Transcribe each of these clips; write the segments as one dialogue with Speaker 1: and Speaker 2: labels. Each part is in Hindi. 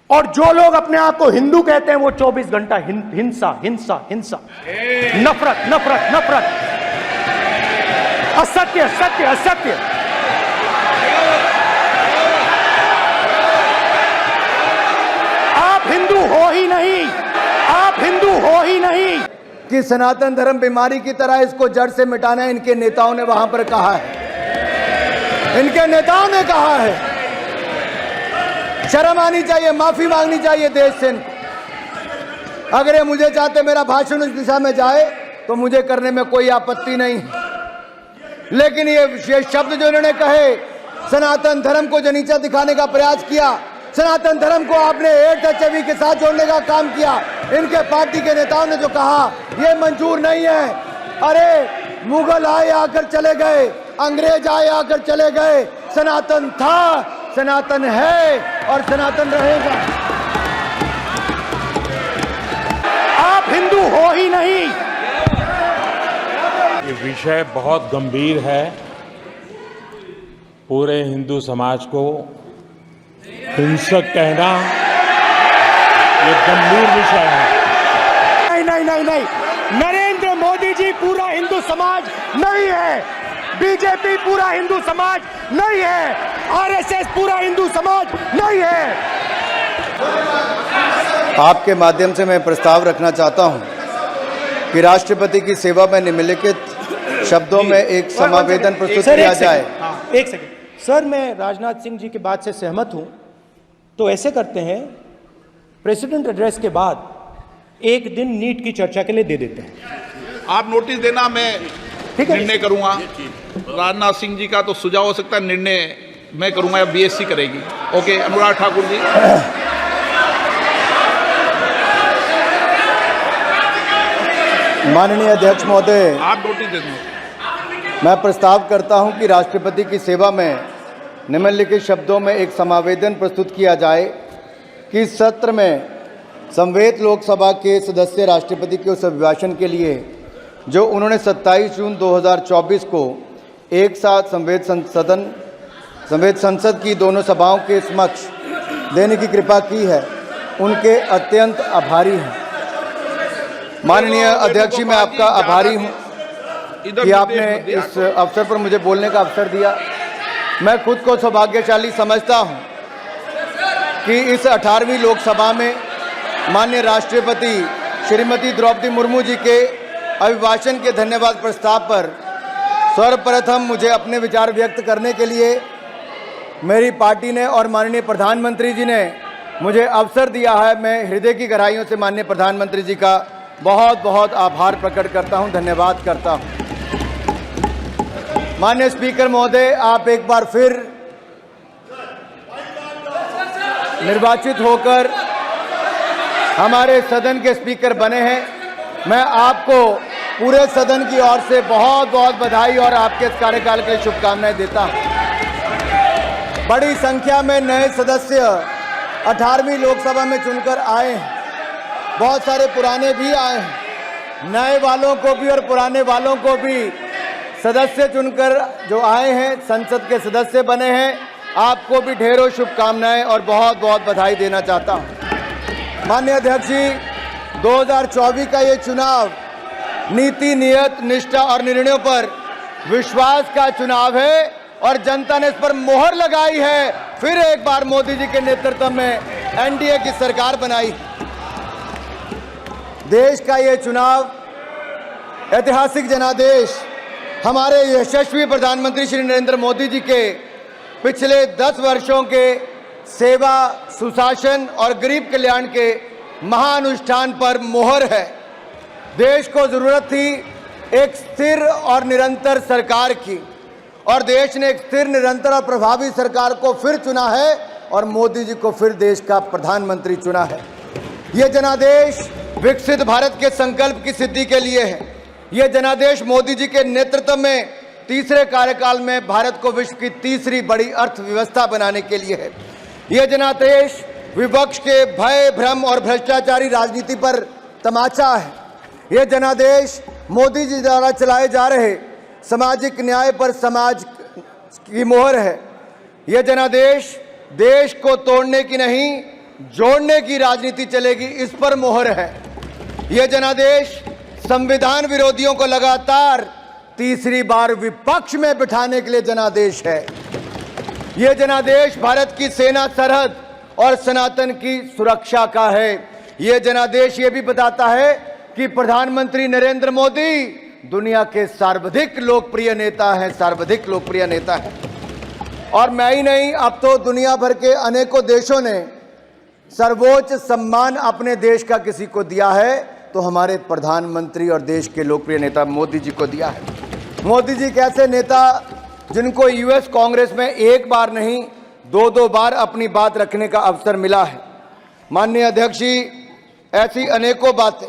Speaker 1: और जो लोग अपने आप को हिंदू कहते हैं वो 24 घंटा हिंसा हिंसा हिंसा, नफरत नफरत नफरत, असत्य सत्य असत्य। आप हिंदू हो ही नहीं, आप हिंदू हो ही नहीं।
Speaker 2: कि सनातन धर्म बीमारी की तरह इसको जड़ से मिटाना इनके नेताओं ने वहां पर कहा है, इनके नेताओं ने कहा है। शर्म आनी चाहिए, माफी मांगनी चाहिए देश से इनको। अगर ये मुझे चाहते मेरा भाषण उस दिशा में जाए तो मुझे करने में कोई आपत्ति नहीं, लेकिन ये शब्द जो इन्होंने कहे, सनातन धर्म को जो नीचा दिखाने का प्रयास किया, सनातन धर्म को आपने एड्स HIV के साथ जोड़ने का काम किया, इनके पार्टी के नेताओं ने जो कहा ये मंजूर नहीं है। अरे मुगल आए आकर चले गए, अंग्रेज आए आकर चले गए, सनातन था, सनातन है और सनातन रहेगा।
Speaker 1: आप हिंदू हो ही नहीं।
Speaker 3: ये विषय बहुत गंभीर है, पूरे हिंदू समाज को हिंसक कहना ये गंभीर विषय है।
Speaker 1: नहीं नहीं नहीं नहीं, नरेंद्र मोदी जी पूरा हिंदू समाज नहीं है, बीजेपी पूरा हिंदू समाज नहीं है, RSS पूरा हिंदू समाज नहीं है।
Speaker 2: आपके माध्यम से मैं प्रस्ताव रखना चाहता हूं कि राष्ट्रपति की सेवा में निम्नलिखित शब्दों में एक समावेदन प्रस्तुत किया जाए।
Speaker 1: एक सेकंड सर, मैं राजनाथ सिंह जी की बात से सहमत हूं। तो ऐसे करते हैं, प्रेसिडेंट एड्रेस के बाद एक दिन नीट की चर्चा के लिए दे देते हैं।
Speaker 4: आप नोटिस देना, मैं निर्णय करूंगा। राजनाथ सिंह जी का तो सुझाव हो सकता है, निर्णय मैं करूंगा या BSC करेगी। ओके, अनुराग ठाकुर जी।
Speaker 2: माननीय अध्यक्ष महोदय,
Speaker 4: आप नोटिस दे दें।
Speaker 2: मैं प्रस्ताव करता हूं कि राष्ट्रपति की सेवा में निम्नलिखित शब्दों में एक समावेदन प्रस्तुत किया जाए कि इस सत्र में संवेद लोकसभा के सदस्य राष्ट्रपति के उस अभिभाषण के लिए जो उन्होंने 27 जून 2024 को एक साथ संवेद संसद की दोनों सभाओं के समक्ष देने की कृपा की है, उनके अत्यंत आभारी हैं। माननीय अध्यक्ष जी, मैं आपका आभारी हूं कि आपने इस अवसर पर मुझे बोलने का अवसर दिया। मैं खुद को सौभाग्यशाली समझता हूं कि इस 18वीं लोकसभा में माननीय राष्ट्रपति श्रीमती द्रौपदी मुर्मू जी के अभिभाषण के धन्यवाद प्रस्ताव पर सर्वप्रथम मुझे अपने विचार व्यक्त करने के लिए मेरी पार्टी ने और माननीय प्रधानमंत्री जी ने मुझे अवसर दिया है। मैं हृदय की गहराइयों से माननीय प्रधानमंत्री जी का बहुत बहुत आभार प्रकट करता हूं, धन्यवाद करता हूं। माननीय स्पीकर महोदय, आप एक बार फिर निर्वाचित होकर हमारे सदन के स्पीकर बने हैं। मैं आपको पूरे सदन की ओर से बहुत बहुत बधाई और आपके इस कार्यकाल के लिए शुभकामनाएं देता हूं। बड़ी संख्या में नए सदस्य 18वीं लोकसभा में चुनकर आए हैं, बहुत सारे पुराने भी आए हैं। नए वालों को भी और पुराने वालों को भी सदस्य चुनकर जो आए हैं, संसद के सदस्य बने हैं, आपको भी ढेरों शुभकामनाएं और बहुत बहुत बधाई देना चाहता हूं। माननीय अध्यक्ष जी, 2024 का ये चुनाव नीति, नियत, निष्ठा और निर्णयों पर विश्वास का चुनाव है और जनता ने इस पर मोहर लगाई है। फिर एक बार मोदी जी के नेतृत्व में NDA की सरकार बनाई। देश का ये चुनाव ऐतिहासिक जनादेश हमारे यशस्वी प्रधानमंत्री श्री नरेंद्र मोदी जी के पिछले 10 वर्षों के सेवा, सुशासन और गरीब कल्याण के महाअनुष्ठान पर मोहर है। देश को जरूरत थी एक स्थिर और निरंतर सरकार की, और देश ने एक स्थिर, निरंतर और प्रभावी सरकार को फिर चुना है और मोदी जी को फिर देश का प्रधानमंत्री चुना है। ये जनादेश विकसित भारत के संकल्प की सिद्धि के लिए है। ये जनादेश मोदी जी के नेतृत्व में तीसरे कार्यकाल में भारत को विश्व की तीसरी बड़ी अर्थव्यवस्था बनाने के लिए है। ये जनादेश विपक्ष के भय, भ्रम और भ्रष्टाचारी राजनीति पर तमाचा है। ये जनादेश मोदी जी द्वारा चलाए जा रहे सामाजिक न्याय पर समाज की मोहर है। यह जनादेश देश को तोड़ने की नहीं जोड़ने की राजनीति चलेगी, इस पर मोहर है। यह जनादेश संविधान विरोधियों को लगातार तीसरी बार विपक्ष में बिठाने के लिए जनादेश है। यह जनादेश भारत की सेना, सरहद और सनातन की सुरक्षा का है। यह जनादेश ये भी बताता है कि प्रधानमंत्री नरेंद्र मोदी दुनिया के सर्वाधिक लोकप्रिय नेता हैं, सर्वाधिक लोकप्रिय नेता हैं। और मैं ही नहीं, अब तो दुनिया भर के अनेकों देशों ने सर्वोच्च सम्मान अपने देश का किसी को दिया है तो हमारे प्रधानमंत्री और देश के लोकप्रिय नेता मोदी जी को दिया है। मोदी जी कैसे नेता जिनको यूएस कांग्रेस में एक बार नहीं, दो बार अपनी बात रखने का अवसर मिला है। माननीय अध्यक्ष जी, ऐसी अनेकों बातें,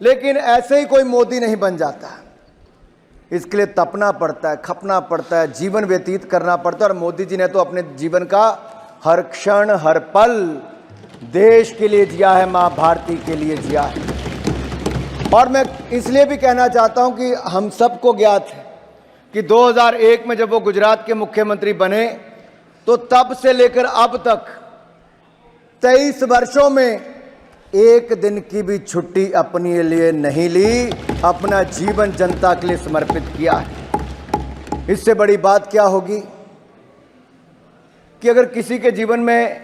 Speaker 2: लेकिन ऐसे ही कोई मोदी नहीं बन जाता। इसके लिए तपना पड़ता है, खपना पड़ता है, जीवन व्यतीत करना पड़ता है। और मोदी जी ने तो अपने जीवन का हर क्षण, हर पल देश के लिए जिया है, मां भारती के लिए जिया है। और मैं इसलिए भी कहना चाहता हूं कि हम सबको ज्ञात है कि 2001 में जब वो गुजरात के मुख्यमंत्री बने तो तब से लेकर अब तक 23 वर्षों में एक दिन की भी छुट्टी अपने लिए नहीं ली, अपना जीवन जनता के लिए समर्पित किया है। इससे बड़ी बात क्या होगी कि अगर किसी के जीवन में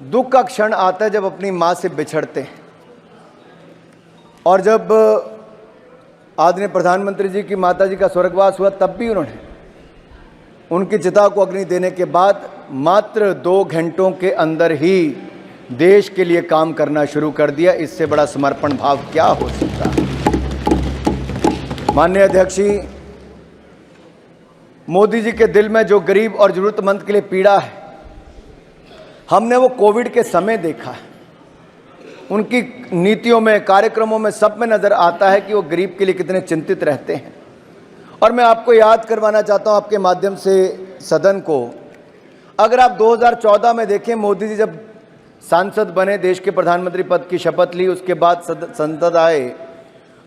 Speaker 2: दुख का क्षण आता है जब अपनी मां से बिछड़ते हैं, और जब आदरणीय प्रधानमंत्री जी की माता जी का स्वर्गवास हुआ तब भी उन्होंने उनकी चिता को अग्नि देने के बाद मात्र 2 घंटों के अंदर ही देश के लिए काम करना शुरू कर दिया। इससे बड़ा समर्पण भाव क्या हो सकता है। माननीय अध्यक्ष जी, मोदी जी के दिल में जो गरीब और जरूरतमंद के लिए पीड़ा है, हमने वो कोविड के समय देखा है। उनकी नीतियों में, कार्यक्रमों में, सब में नजर आता है कि वो गरीब के लिए कितने चिंतित रहते हैं। और मैं आपको याद करवाना चाहता हूं आपके माध्यम से सदन को, अगर आप 2014 में देखें, मोदी जी जब सांसद बने, देश के प्रधानमंत्री पद की शपथ ली, उसके बाद संसद आए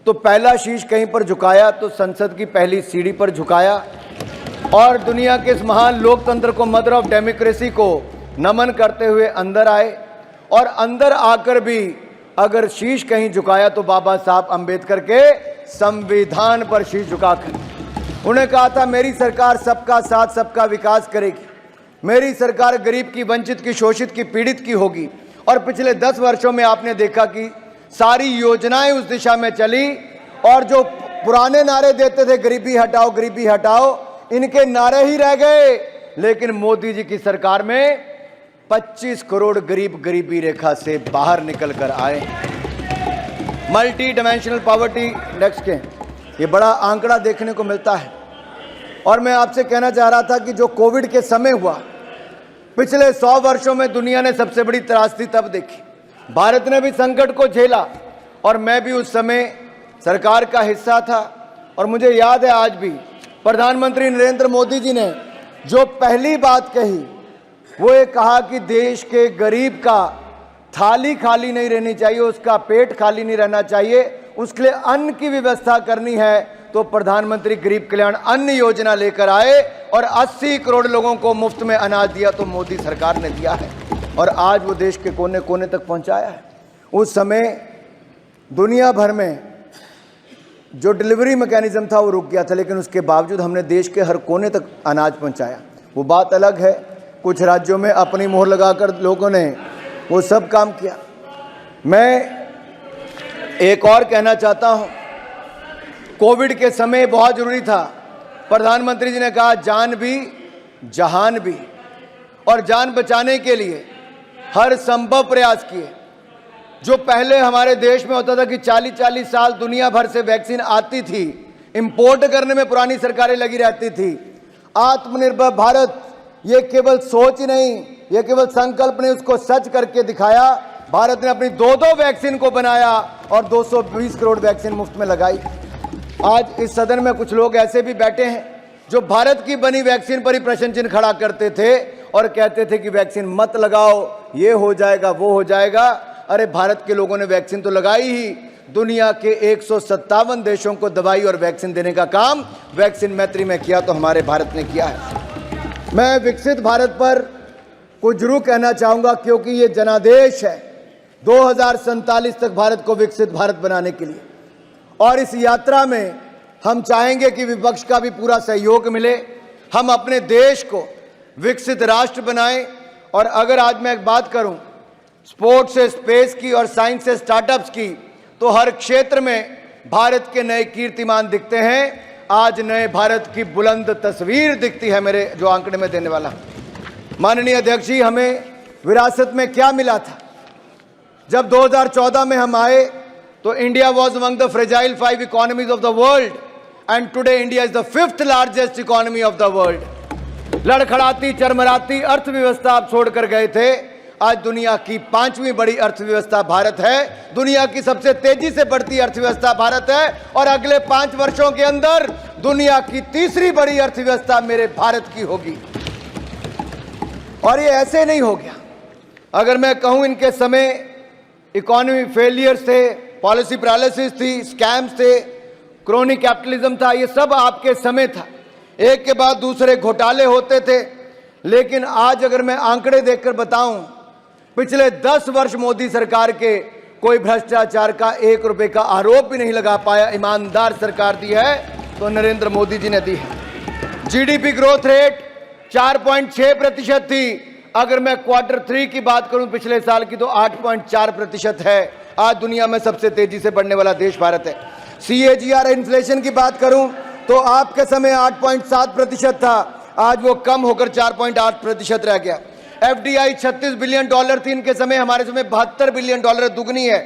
Speaker 2: तो पहला शीश कहीं पर झुकाया तो संसद की पहली सीढ़ी पर झुकाया और दुनिया के इस महान लोकतंत्र को, मदर ऑफ डेमोक्रेसी को नमन करते हुए अंदर आए। और अंदर आकर भी अगर शीश कहीं झुकाया तो बाबा साहब अंबेडकर के संविधान पर शीश झुकाकर उन्हें कहा था, मेरी सरकार सबका साथ, सबका विकास करेगी, मेरी सरकार गरीब की, वंचित की, शोषित की, पीड़ित की होगी। और पिछले 10 वर्षों में आपने देखा कि सारी योजनाएं उस दिशा में चली। और जो पुराने नारे देते थे, गरीबी हटाओ, गरीबी हटाओ, इनके नारे ही रह गए। लेकिन मोदी जी की सरकार में 25 करोड़ गरीब गरीबी रेखा से बाहर निकल कर आए। मल्टी डायमेंशनल पॉवर्टी इंडेक्स के ये बड़ा आंकड़ा देखने को मिलता है। और मैं आपसे कहना चाह रहा था कि जो कोविड के समय हुआ, पिछले 100 वर्षों में दुनिया ने सबसे बड़ी त्रासदी तब देखी। भारत ने भी संकट को झेला और मैं भी उस समय सरकार का हिस्सा था। और मुझे याद है आज भी प्रधानमंत्री नरेंद्र मोदी जी ने जो पहली बात कही वो ये कहा कि देश के गरीब का थाली खाली नहीं रहनी चाहिए, उसका पेट खाली नहीं रहना चाहिए, उसके लिए अन्न की व्यवस्था करनी है। तो प्रधानमंत्री गरीब कल्याण अन्न योजना लेकर आए और 80 करोड़ लोगों को मुफ्त में अनाज दिया, तो मोदी सरकार ने दिया है और आज वो देश के कोने कोने तक पहुंचाया है। उस समय दुनिया भर में जो डिलीवरी मैकेनिज्म था वो रुक गया था, लेकिन उसके बावजूद हमने देश के हर कोने तक अनाज पहुंचाया। वो बात अलग है, कुछ राज्यों में अपनी मोहर लगाकर लोगों ने वो सब काम किया। मैं एक और कहना चाहता हूं, कोविड के समय बहुत जरूरी था। प्रधानमंत्री जी ने कहा जान भी जहान भी, और जान बचाने के लिए हर संभव प्रयास किए। जो पहले हमारे देश में होता था कि 40-40 साल दुनिया भर से वैक्सीन आती थी, इंपोर्ट करने में पुरानी सरकारें लगी रहती थी। आत्मनिर्भर भारत ये केवल सोच ही नहीं, ये केवल संकल्प नहीं, उसको सच करके दिखाया। भारत ने अपनी 2-2 वैक्सीन को बनाया और 220 करोड़ वैक्सीन मुफ्त में लगाई। आज इस सदन में कुछ लोग ऐसे भी बैठे हैं जो भारत की बनी वैक्सीन पर ही प्रश्न चिन्ह खड़ा करते थे और कहते थे कि वैक्सीन मत लगाओ, ये हो जाएगा, वो हो जाएगा। अरे भारत के लोगों ने वैक्सीन तो लगाई ही। दुनिया के 157 देशों को दवाई और वैक्सीन देने का काम वैक्सीन मैत्री में किया तो हमारे भारत ने किया है। मैं विकसित भारत पर कुछ जरूर कहना चाहूंगा, क्योंकि ये जनादेश है 2047 तक भारत को विकसित भारत बनाने के लिए। और इस यात्रा में हम चाहेंगे कि विपक्ष का भी पूरा सहयोग मिले, हम अपने देश को विकसित राष्ट्र बनाएं। और अगर आज मैं एक बात करूं स्पोर्ट्स से स्पेस की और साइंस से स्टार्टअप्स की, तो हर क्षेत्र में भारत के नए कीर्तिमान दिखते हैं। आज नए भारत की बुलंद तस्वीर दिखती है मेरे जो आंकड़े में देने वाला। माननीय अध्यक्ष जी, हमें विरासत में क्या मिला था? जब 2014 में हम आए तो India was among the fragile 5 economies of the world and today India is the 5th largest economy of the world. लड़खड़ाती चरमराती अर्थव्यवस्था आप छोड़कर गए थे, आज दुनिया की 5वीं बड़ी अर्थव्यवस्था भारत है, दुनिया की सबसे तेजी से बढ़ती अर्थव्यवस्था भारत है, और अगले 5 वर्षों के अंदर दुनिया की 3री बड़ी अर्थव्यवस्था मेरे भारत की होगी। और ये ऐसे नहीं हो गया। अगर मैं कहूं इनके समय इकोनॉमी फेलियर्स थे, पॉलिसी पैरालिसिस थी, स्कैम्स थे, क्रोनी कैपिटलिज्म था, ये सब आपके समय था। एक के बाद दूसरे घोटाले होते थे। लेकिन आज अगर मैं आंकड़े देखकर बताऊं, पिछले 10 वर्ष मोदी सरकार के कोई भ्रष्टाचार का 1 रुपए का आरोप भी नहीं लगा पाया। ईमानदार सरकार दी है तो नरेंद्र मोदी जी ने दी है। जीडीपी ग्रोथ रेट 4.6% थी। अगर मैं Q3 की बात करूं पिछले साल की, तो 8.4% है। आज दुनिया में सबसे तेजी से बढ़ने वाला देश भारत है। CAGR इन्फ्लेशन की बात करूं तो आपके समय 8.7% था, आज वो कम होकर 4.8% रह गया। FDI $36 बिलियन थी इनके समय, हमारे समय $72 बिलियन, दुगनी है।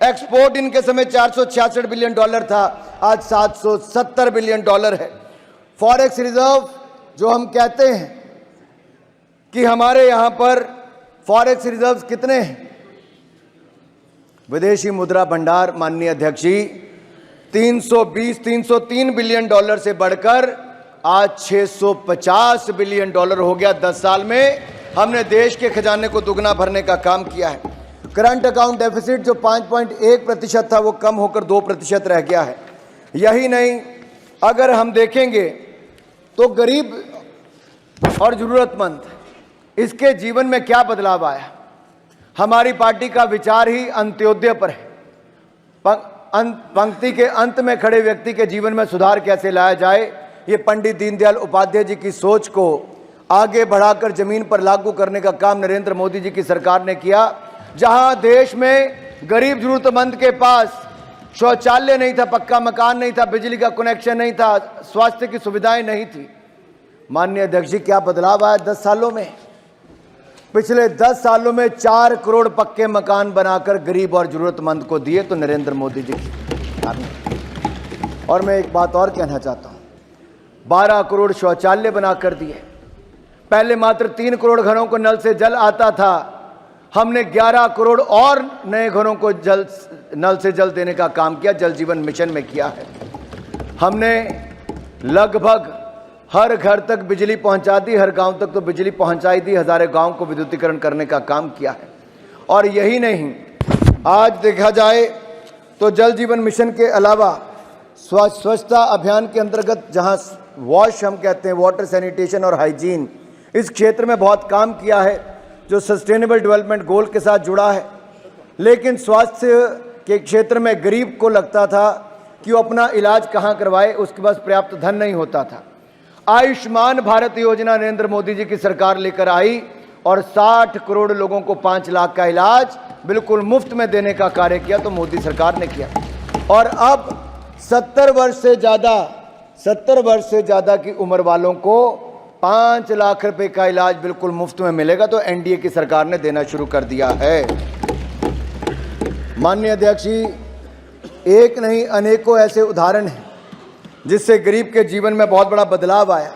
Speaker 2: एक्सपोर्ट इनके समय $466 बिलियन था, आज $770 बिलियन है। फॉरेक्स रिजर्व जो हम कहते हैं कि हमारे यहां पर फॉरेक्स रिजर्व्स कितने हैं? विदेशी मुद्रा भंडार माननीय अध्यक्ष जी 303 बिलियन डॉलर से बढ़कर आज $650 बिलियन हो गया। 10 साल में हमने देश के खजाने को दुगना भरने का काम किया है। करंट अकाउंट डेफिसिट जो 5.1% था वो कम होकर 2% रह गया है। यही नहीं, अगर हम देखेंगे तो गरीब और जरूरतमंद इसके जीवन में क्या बदलाव आया। हमारी पार्टी का विचार ही अंत्योदय पर है। पंक्ति के अंत में खड़े व्यक्ति के जीवन में सुधार कैसे लाया जाए, ये पंडित दीनदयाल उपाध्याय जी की सोच को आगे बढ़ाकर जमीन पर लागू करने का काम नरेंद्र मोदी जी की सरकार ने किया। जहां देश में गरीब जरूरतमंद के पास शौचालय नहीं था, पक्का मकान नहीं था, बिजली का कनेक्शन नहीं था, स्वास्थ्य की सुविधाएं नहीं थी, माननीय अध्यक्ष जी क्या बदलाव आया 10 सालों में? पिछले 10 सालों में 4 करोड़ पक्के मकान बनाकर गरीब और जरूरतमंद को दिए तो नरेंद्र मोदी जी की। और मैं एक बात और कहना चाहता हूं, 12 करोड़ शौचालय बनाकर दिए। पहले मात्र 3 करोड़ घरों को नल से जल आता था, हमने 11 करोड़ और नए घरों को नल से जल देने का काम किया, जल जीवन मिशन में किया है। हमने लगभग हर घर तक बिजली पहुंचा दी, हर गांव तक तो बिजली पहुंचाई दी, हजारों गांव को विद्युतीकरण करने का काम किया है। और यही नहीं, आज देखा जाए तो जल जीवन मिशन के अलावा स्वच्छता अभियान के अंतर्गत जहां वॉश हम कहते हैं, वाटर सैनिटेशन और हाइजीन, इस क्षेत्र में बहुत काम किया है जो सस्टेनेबल डेवलपमेंट गोल के साथ जुड़ा है। लेकिन स्वास्थ्य के क्षेत्र में गरीब को लगता था कि वो अपना इलाज कहाँ करवाए, उसके पास पर्याप्त धन नहीं होता था। आयुष्मान भारत योजना नरेंद्र मोदी जी की सरकार लेकर आई और 60 करोड़ लोगों को 5 लाख का इलाज बिल्कुल मुफ्त में देने का कार्य किया तो मोदी सरकार ने किया। और अब 70 वर्ष से ज़्यादा की उम्र वालों को 5 लाख रुपए का इलाज बिल्कुल मुफ्त में मिलेगा, तो एनडीए की सरकार ने देना शुरू कर दिया है। माननीय अध्यक्ष जी, एक नहीं अनेकों ऐसे उदाहरण हैं जिससे गरीब के जीवन में बहुत बड़ा बदलाव आया।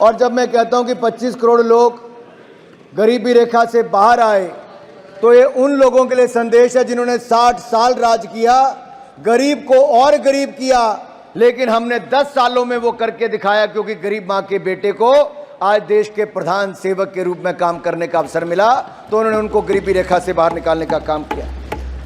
Speaker 2: और जब मैं कहता हूं कि 25 करोड़ लोग गरीबी रेखा से बाहर आए, तो ये उन लोगों के लिए संदेश है जिन्होंने 60 साल राज किया, गरीब को और गरीब किया, लेकिन हमने 10 सालों में वो करके दिखाया, क्योंकि गरीब मां के बेटे को आज देश के प्रधान सेवक के रूप में काम करने का अवसर मिला, तो उन्होंने उनको गरीबी रेखा से बाहर निकालने का काम किया।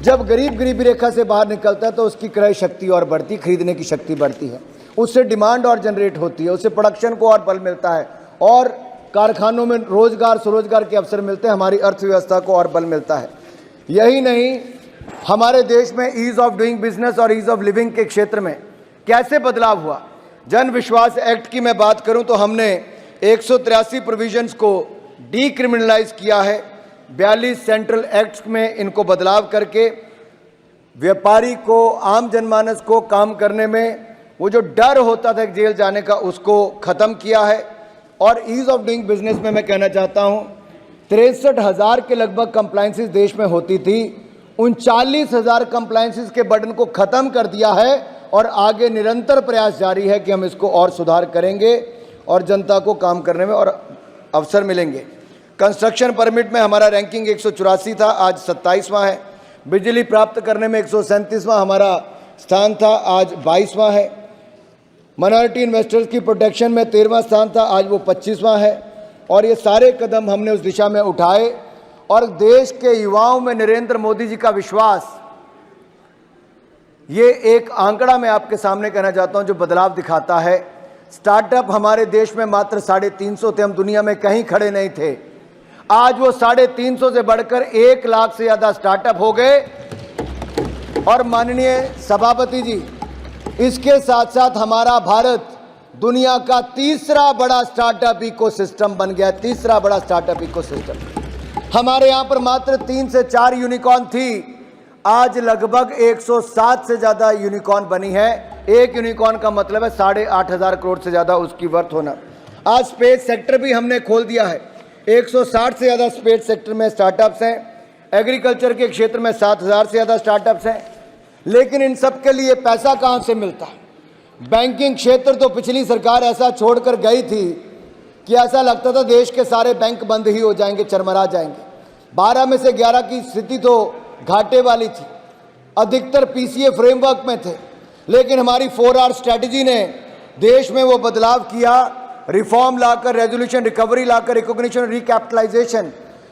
Speaker 2: जब गरीब गरीबी रेखा से बाहर निकलता है तो उसकी क्रय शक्ति और बढ़ती, खरीदने की शक्ति बढ़ती है, उससे डिमांड और जनरेट होती है, उससे प्रोडक्शन को और बल मिलता है, और कारखानों में रोजगार स्वरोजगार के अवसर मिलते हैं, हमारी अर्थव्यवस्था को और बल मिलता है। यही नहीं, हमारे देश में ईज ऑफ डूइंग बिजनेस और ईज ऑफ लिविंग के क्षेत्र में कैसे बदलाव हुआ। जन विश्वास एक्ट की मैं बात करूं तो हमने 183 प्रोविजंस को डीक्रिमिनलाइज किया है। 42 सेंट्रल एक्ट्स में इनको बदलाव करके व्यापारी को, आम जनमानस को काम करने में वो जो डर होता था जेल जाने का, उसको ख़त्म किया है। और ईज ऑफ डूइंग बिजनेस में मैं कहना चाहता हूँ 63,000 के लगभग कंप्लाइंसेस देश में होती थी, 39,000 कंप्लाइंसेस के बर्डन को ख़त्म कर दिया है और आगे निरंतर प्रयास जारी है कि हम इसको और सुधार करेंगे और जनता को काम करने में और अवसर मिलेंगे। कंस्ट्रक्शन परमिट में हमारा रैंकिंग 184 था, आज 27वां है। बिजली प्राप्त करने में 137वां हमारा स्थान था, आज 22वां है। माइनॉरिटी इन्वेस्टर्स की प्रोटेक्शन में 13वां स्थान था, आज वो 25वां है। और ये सारे कदम हमने उस दिशा में उठाए और देश के युवाओं में नरेंद्र मोदी जी का विश्वास, ये एक आंकड़ा मैं आपके सामने कहना चाहता हूं जो बदलाव दिखाता है। स्टार्टअप हमारे देश में मात्र 350 थे, हम दुनिया में कहीं खड़े नहीं थे। आज वो 350 से बढ़कर 1 लाख से ज़्यादा स्टार्टअप हो गए। और माननीय सभापति जी, इसके साथ साथ हमारा भारत दुनिया का तीसरा बड़ा स्टार्टअप इकोसिस्टम बन गया, तीसरा बड़ा स्टार्टअप इकोसिस्टम। हमारे यहाँ पर मात्र 3 से 4 यूनिकॉर्न थी, आज लगभग 107 से ज़्यादा यूनिकॉर्न बनी है। एक यूनिकॉर्न का मतलब है 8,500 करोड़ से ज़्यादा उसकी वर्थ होना। आज स्पेस सेक्टर भी हमने खोल दिया है, 160 से ज़्यादा स्पेस सेक्टर में स्टार्टअप्स हैं। एग्रीकल्चर के क्षेत्र में 7,000 से ज़्यादा स्टार्टअप्स हैं। लेकिन इन सब के लिए पैसा कहाँ से मिलता है? बैंकिंग क्षेत्र तो पिछली सरकार ऐसा छोड़कर गई थी कि ऐसा लगता था देश के सारे बैंक बंद ही हो जाएंगे, चरमरा जाएंगे। 12 में से 11 की स्थिति तो घाटे वाली थी, अधिकतर पीसीए फ्रेमवर्क में थे। लेकिन हमारी 4R स्ट्रैटेजी ने देश में वो बदलाव किया, रिफॉर्म लाकर, रेजोल्यूशन, रिकवरी लाकर, रिकॉग्निशन, रिकैपिटलाइजेशन,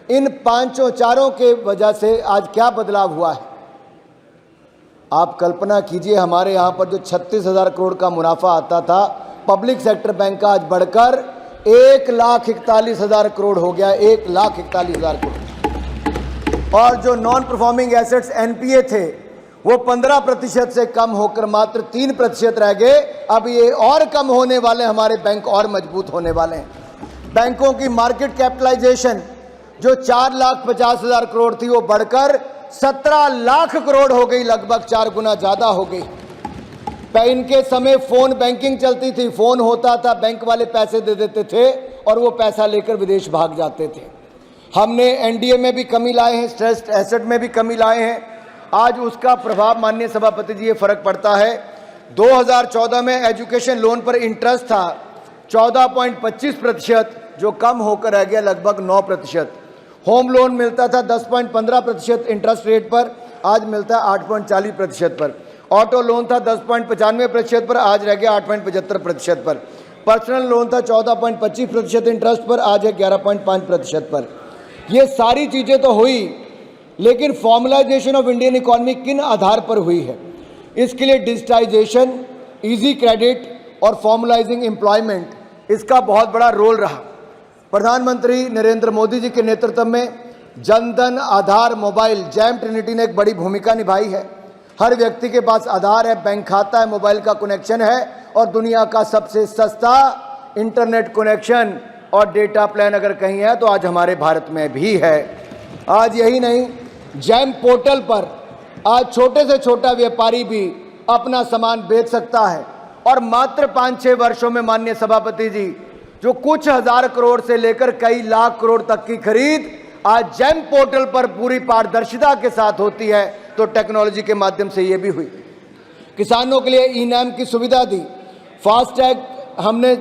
Speaker 2: इन चारों के वजह से आज क्या बदलाव हुआ है। आप कल्पना कीजिए, हमारे यहाँ पर जो 36,000 करोड़ का मुनाफा आता था पब्लिक सेक्टर बैंक का, आज बढ़कर 1,41,000 करोड़ हो गया, 1,41,000 करोड़। और जो नॉन परफॉर्मिंग एसेट्स NPA थे वो 15% से कम होकर मात्र 3% रह गए। अब ये और कम होने वाले, हमारे बैंक और मजबूत होने वाले हैं। बैंकों की मार्केट कैपिटलाइजेशन जो 4,50,000 करोड़ थी वो बढ़कर 17 लाख करोड़ हो गई, लगभग 4 गुना ज़्यादा हो गई। इनके समय फ़ोन बैंकिंग चलती थी, फ़ोन होता था, बैंक वाले पैसे दे देते थे और वो पैसा लेकर विदेश भाग जाते थे। हमने NDA में भी कमी लाए हैं, स्ट्रेस्ड एसेट में भी कमी लाए हैं। आज उसका प्रभाव माननीय सभापति जी ये फर्क पड़ता है। 2014 में एजुकेशन लोन पर इंटरेस्ट था 14.25%, जो कम होकर रह गया लगभग 9%। होम लोन मिलता था 10.15% इंटरेस्ट रेट पर, आज मिलता है 8.40% पर। ऑटो लोन था 10.95% पर, आज रह गया 8.75% पर। पर्सनल लोन था 14.25% इंटरेस्ट पर, आज है 11.5% पर। ये सारी चीज़ें तो हुई, लेकिन फॉर्मलाइजेशन ऑफ इंडियन इकोनॉमी किन आधार पर हुई है? इसके लिए डिजिटाइजेशन, इजी क्रेडिट और फॉर्मलाइजिंग एम्प्लॉयमेंट, इसका बहुत बड़ा रोल रहा। प्रधानमंत्री नरेंद्र मोदी जी के नेतृत्व में जनधन, आधार, मोबाइल, जैम ट्रिनिटी ने एक बड़ी भूमिका निभाई है। हर व्यक्ति के पास आधार है, बैंक खाता है, मोबाइल का कनेक्शन है और दुनिया का सबसे सस्ता इंटरनेट कनेक्शन और डेटा प्लान अगर कहीं है तो आज हमारे भारत में भी है। आज यही नहीं, जैम पोर्टल पर आज छोटे से छोटा व्यापारी भी अपना सामान बेच सकता है और मात्र 5-6 वर्षों में माननीय सभापति जी, जो कुछ हजार करोड़ से लेकर कई लाख करोड़ तक की खरीद आज जैम पोर्टल पर पूरी पारदर्शिता के साथ होती है, तो टेक्नोलॉजी के माध्यम से ये भी हुई। किसानों के लिए ई-नाम की सुविधा दी, फास्टैग हमने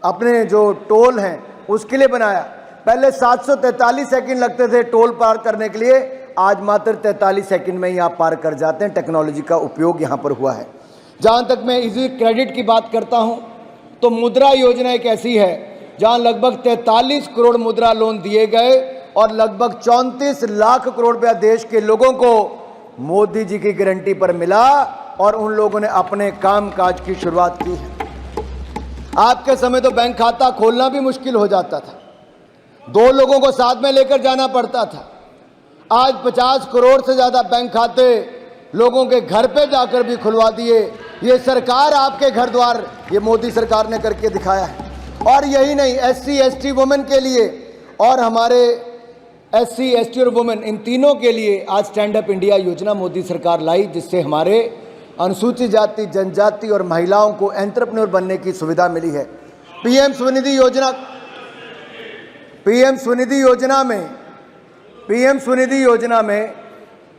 Speaker 2: अपने जो टोल हैं उसके लिए बनाया। पहले 743 सेकंड लगते थे टोल पार करने के लिए, आज मात्र 43 सेकंड में ही आप पार कर जाते हैं। टेक्नोलॉजी का उपयोग यहाँ पर हुआ है। जहाँ तक मैं इजी क्रेडिट की बात करता हूँ तो मुद्रा योजना एक ऐसी है जहाँ लगभग 43 करोड़ मुद्रा लोन दिए गए और लगभग 34 लाख करोड़ रुपया देश के लोगों को मोदी जी की गारंटी पर मिला और उन लोगों ने अपने काम काज की शुरुआत की है। आपके समय तो बैंक खाता खोलना भी मुश्किल हो जाता था। 2 लोगों को साथ में लेकर जाना पड़ता था। आज 50 करोड़ से ज़्यादा बैंक खाते लोगों के घर पे जाकर भी खुलवा दिए। ये सरकार आपके घर द्वार ये मोदी सरकार ने करके दिखाया है। और यही नहीं, SC ST वुमेन के लिए और हमारे SC ST और वुमेन इन तीनों के लिए आज स्टैंड अप इंडिया योजना मोदी सरकार लाई, जिससे हमारे अनुसूचित जाति, जनजाति और महिलाओं को एंटरप्रेन्योर बनने की सुविधा मिली है। पीएम स्वनिधि योजना में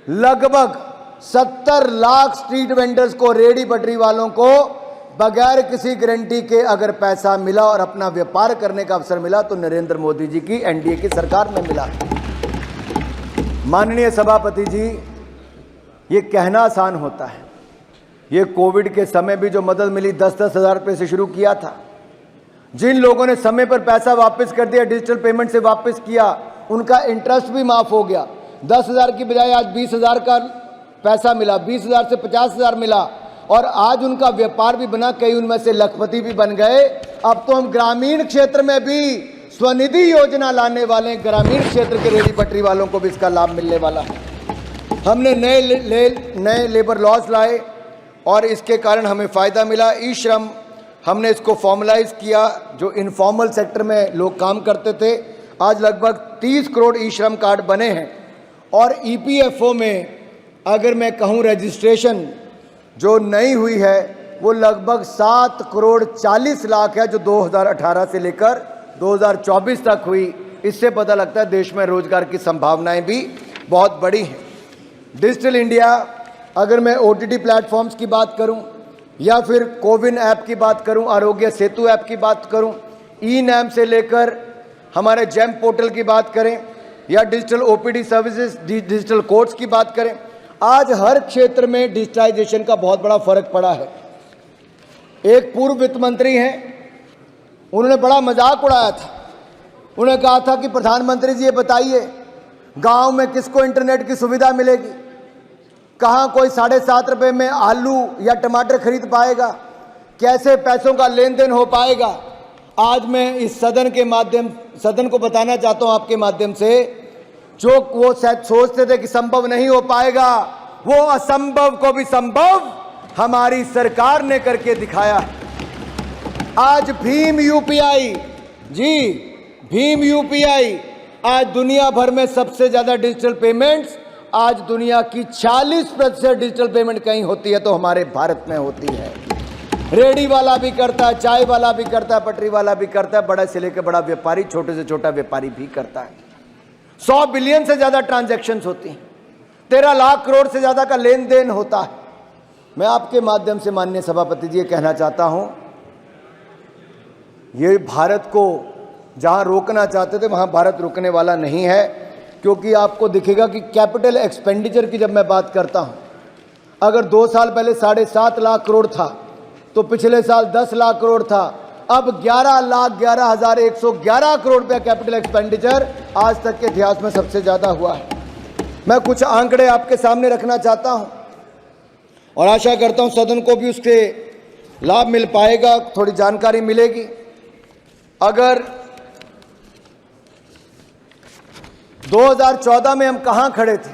Speaker 2: लगभग 70 लाख स्ट्रीट वेंडर्स को, रेडी पटरी वालों को बगैर किसी गारंटी के अगर पैसा मिला और अपना व्यापार करने का अवसर मिला तो नरेंद्र मोदी जी की NDA की सरकार में मिला। माननीय सभापति जी, ये कहना आसान होता है। ये कोविड के समय भी जो मदद मिली 10-10 हज़ार रुपये से शुरू किया था। जिन लोगों ने समय पर पैसा वापस कर दिया, डिजिटल पेमेंट से वापस किया, उनका इंटरेस्ट भी माफ हो गया। 10,000 की बजाय आज 20,000 का पैसा मिला, 20,000 से 50,000 मिला और आज उनका व्यापार भी बना, कई उनमें से लखपति भी बन गए। अब तो हम ग्रामीण क्षेत्र में भी स्वनिधि योजना लाने वाले, ग्रामीण क्षेत्र के रेडी पटरी वालों को भी इसका लाभ मिलने वाला है। हमने नए लेबर लॉज लाए और इसके कारण हमें फ़ायदा मिला। ई श्रम हमने इसको फॉर्मलाइज किया, जो इनफॉर्मल सेक्टर में लोग काम करते थे। आज लगभग 30 करोड़ ई श्रम कार्ड बने हैं और EPFO में अगर मैं कहूँ रजिस्ट्रेशन जो नई हुई है वो लगभग 7 करोड़ 40 लाख है, जो 2018 से लेकर 2024 तक हुई। इससे पता लगता है देश में रोजगार की संभावनाएं भी बहुत बड़ी हैं। डिजिटल इंडिया, अगर मैं OTT प्लेटफॉर्म्स की बात करूं या फिर कोविन ऐप की बात करूं, आरोग्य सेतु ऐप की बात करूं, ई-नैम से लेकर हमारे जेम पोर्टल की बात करें या digital OPD services, digital courts की बात करें, आज हर क्षेत्र में डिजिटाइजेशन का बहुत बड़ा फर्क पड़ा है। एक पूर्व वित्त मंत्री हैं, उन्होंने बड़ा मजाक उड़ाया था। उन्होंने कहा था कि प्रधानमंत्री जी ये बताइए, गांव में किसको इंटरनेट की सुविधा मिलेगी? कहाँ कोई 7.5 रुपये में आलू या टमाटर खरीद पाएगा? कैसे पैसों का लेन देन हो पाएगा? आज मैं इस सदन को बताना चाहता हूँ आपके माध्यम से, जो वो शायद सोचते थे कि संभव नहीं हो पाएगा, वो असंभव को भी संभव हमारी सरकार ने करके दिखाया। आज भीम UPI आज दुनिया भर में सबसे ज्यादा डिजिटल पेमेंट्स, आज दुनिया की 40% डिजिटल पेमेंट कहीं होती है तो हमारे भारत में होती है। रेडी वाला भी करता है, चाय वाला भी करता है, पटरी वाला भी करता है, बड़ा से लेकर बड़ा व्यापारी, छोटे से छोटा व्यापारी भी करता है। 100 बिलियन से ज्यादा ट्रांजैक्शंस होती हैं, 13 लाख करोड़ से ज्यादा का लेन देन होता है। मैं आपके माध्यम से माननीय सभापति जी ये कहना चाहता हूं, ये भारत को जहां रोकना चाहते थे वहां भारत रुकने वाला नहीं है। क्योंकि आपको दिखेगा कि कैपिटल एक्सपेंडिचर की जब मैं बात करता हूं, अगर 2 साल पहले 7.5 लाख करोड़ था तो पिछले साल 10 लाख करोड़ था, अब 11,11,111 करोड़ रुपया कैपिटल एक्सपेंडिचर आज तक के इतिहास में सबसे ज़्यादा हुआ है। मैं कुछ आंकड़े आपके सामने रखना चाहता हूं और आशा करता हूं सदन को भी उसके लाभ मिल पाएगा, थोड़ी जानकारी मिलेगी। अगर 2014 में हम कहां खड़े थे?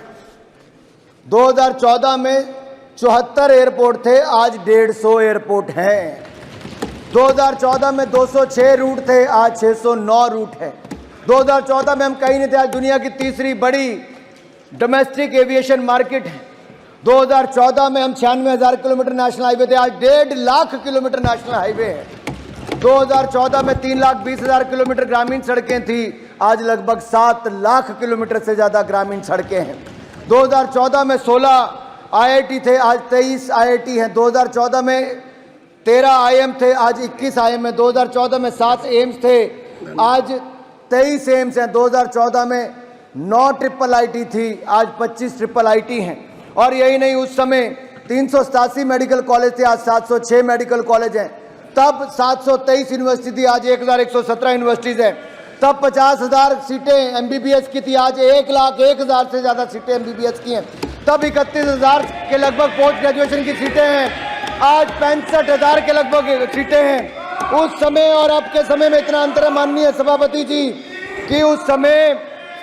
Speaker 2: 2014 में 74 एयरपोर्ट थे, आज 150 एयरपोर्ट हैं। 2014 में 206 रूट थे, आज 609 रूट है। 2014 में हम कहीं नहीं थे, आज दुनिया की तीसरी बड़ी डोमेस्टिक एविएशन मार्केट है। 2014 में हम 96,000 किलोमीटर नेशनल हाईवे थे, आज 1.5 लाख किलोमीटर नेशनल हाईवे है। 2014 में 3,20,000 किलोमीटर ग्रामीण सड़कें थी, आज लगभग 7 लाख किलोमीटर से ज़्यादा ग्रामीण सड़कें हैं। 2014 में 16 IIT थे, आज 23 IIT हैं। 2014 में 13 IIM थे, आज 21 IIM है। 2014 में 7 एम्स थे, आज 23 एम्स हैं। 2014 में 9 IIIT थी, आज 25 IIIT हैं। और यही नहीं, उस समय 387 मेडिकल कॉलेज थे, आज 706 मेडिकल कॉलेज हैं। तब 723 यूनिवर्सिटी थी, आज 1,117 यूनिवर्सिटीज़ हैं। तब 50,000 सीटें MBBS की थी, आज 1,01,000 से ज़्यादा सीटें MBBS की हैं। तब 31,000 के लगभग पोस्ट ग्रेजुएशन की सीटें हैं, आज 65,000 के लगभग सीटें हैं। उस समय और अब के समय में इतना अंतर है माननीय सभापति जी कि उस समय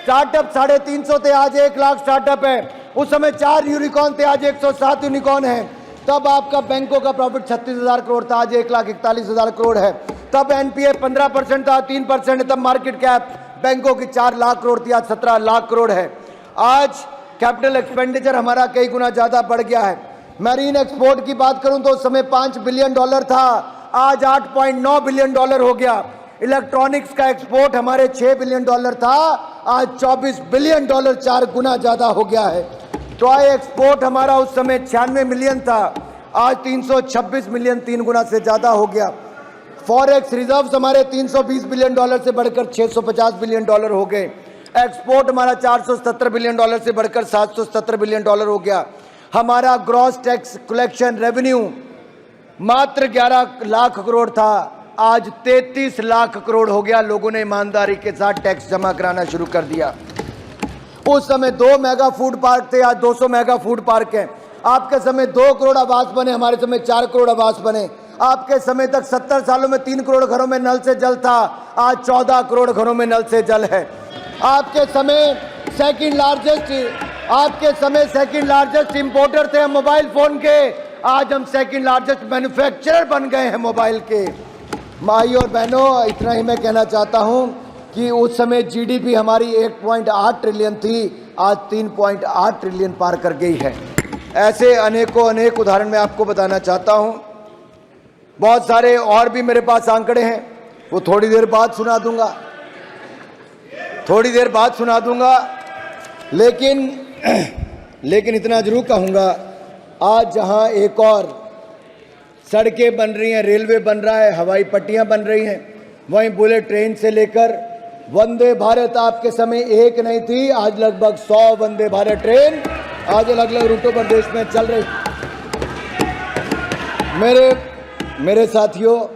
Speaker 2: स्टार्टअप 350 थे, आज 1 लाख स्टार्टअप है। उस समय 4 यूनिकॉर्न थे, आज 107 यूनिकॉर्न है। तब आपका बैंकों का प्रॉफिट 36,000 करोड़ था, आज 1,41,000 करोड़ है। तब एनपीए 15% था, 3% है। तब मार्केट कैप बैंकों की 4 लाख करोड़ थी, आज 17 लाख करोड़ है। आज कैपिटल एक्सपेंडिचर हमारा कई गुना ज्यादा बढ़ गया है। मैरीन एक्सपोर्ट की बात करूं तो उस समय $5 बिलियन था, आज $8.9 बिलियन हो गया। इलेक्ट्रॉनिक्स का एक्सपोर्ट हमारे $6 बिलियन था, आज $24 बिलियन, 4 गुना ज्यादा हो गया है। टॉय एक्सपोर्ट हमारा उस समय 96 मिलियन था, आज 326 मिलियन, 3 गुना से ज्यादा हो गया। फॉरेक्स रिजर्व्स हमारे $320 बिलियन से बढ़कर $650 बिलियन हो गए। एक्सपोर्ट हमारा $470 बिलियन से बढ़कर $770 बिलियन हो गया। हमारा ग्रॉस टैक्स कलेक्शन रेवेन्यू मात्र 11 लाख करोड़ था, आज 33 लाख करोड़ हो गया। लोगों ने ईमानदारी के साथ टैक्स जमा कराना शुरू कर दिया। उस समय 2 मेगा फूड पार्क थे, आज 200 मेगा फूड पार्क हैं। आपके समय 2 करोड़ आवास बने, हमारे समय 4 करोड़ आवास बने। आपके समय तक 70 सालों में 3 करोड़ घरों में नल से जल था, आज 14 करोड़ घरों में नल से जल है। आपके समय सेकंड लार्जेस्ट इंपोर्टर थे हम मोबाइल फोन के, आज हम सेकंड लार्जेस्ट मैन्युफैक्चरर बन गए हैं मोबाइल के। माई और बहनों, इतना ही मैं कहना चाहता हूं कि उस समय जीडीपी हमारी 1.8 ट्रिलियन थी, आज 3.8 ट्रिलियन पार कर गई है। ऐसे अनेक उदाहरण मैं आपको बताना चाहता हूं। बहुत सारे और भी मेरे पास आंकड़े हैं, वो थोड़ी देर बाद सुना दूंगा, लेकिन इतना जरूर कहूंगा, आज जहां एक और सड़कें बन रही हैं, रेलवे बन रहा है, हवाई पट्टियां बन रही हैं, वहीं बुलेट ट्रेन से लेकर वंदे भारत आपके समय एक नहीं थी, आज लगभग 100 वंदे भारत ट्रेन आज अलग अलग रूटों पर देश में चल रही। मेरे साथियों,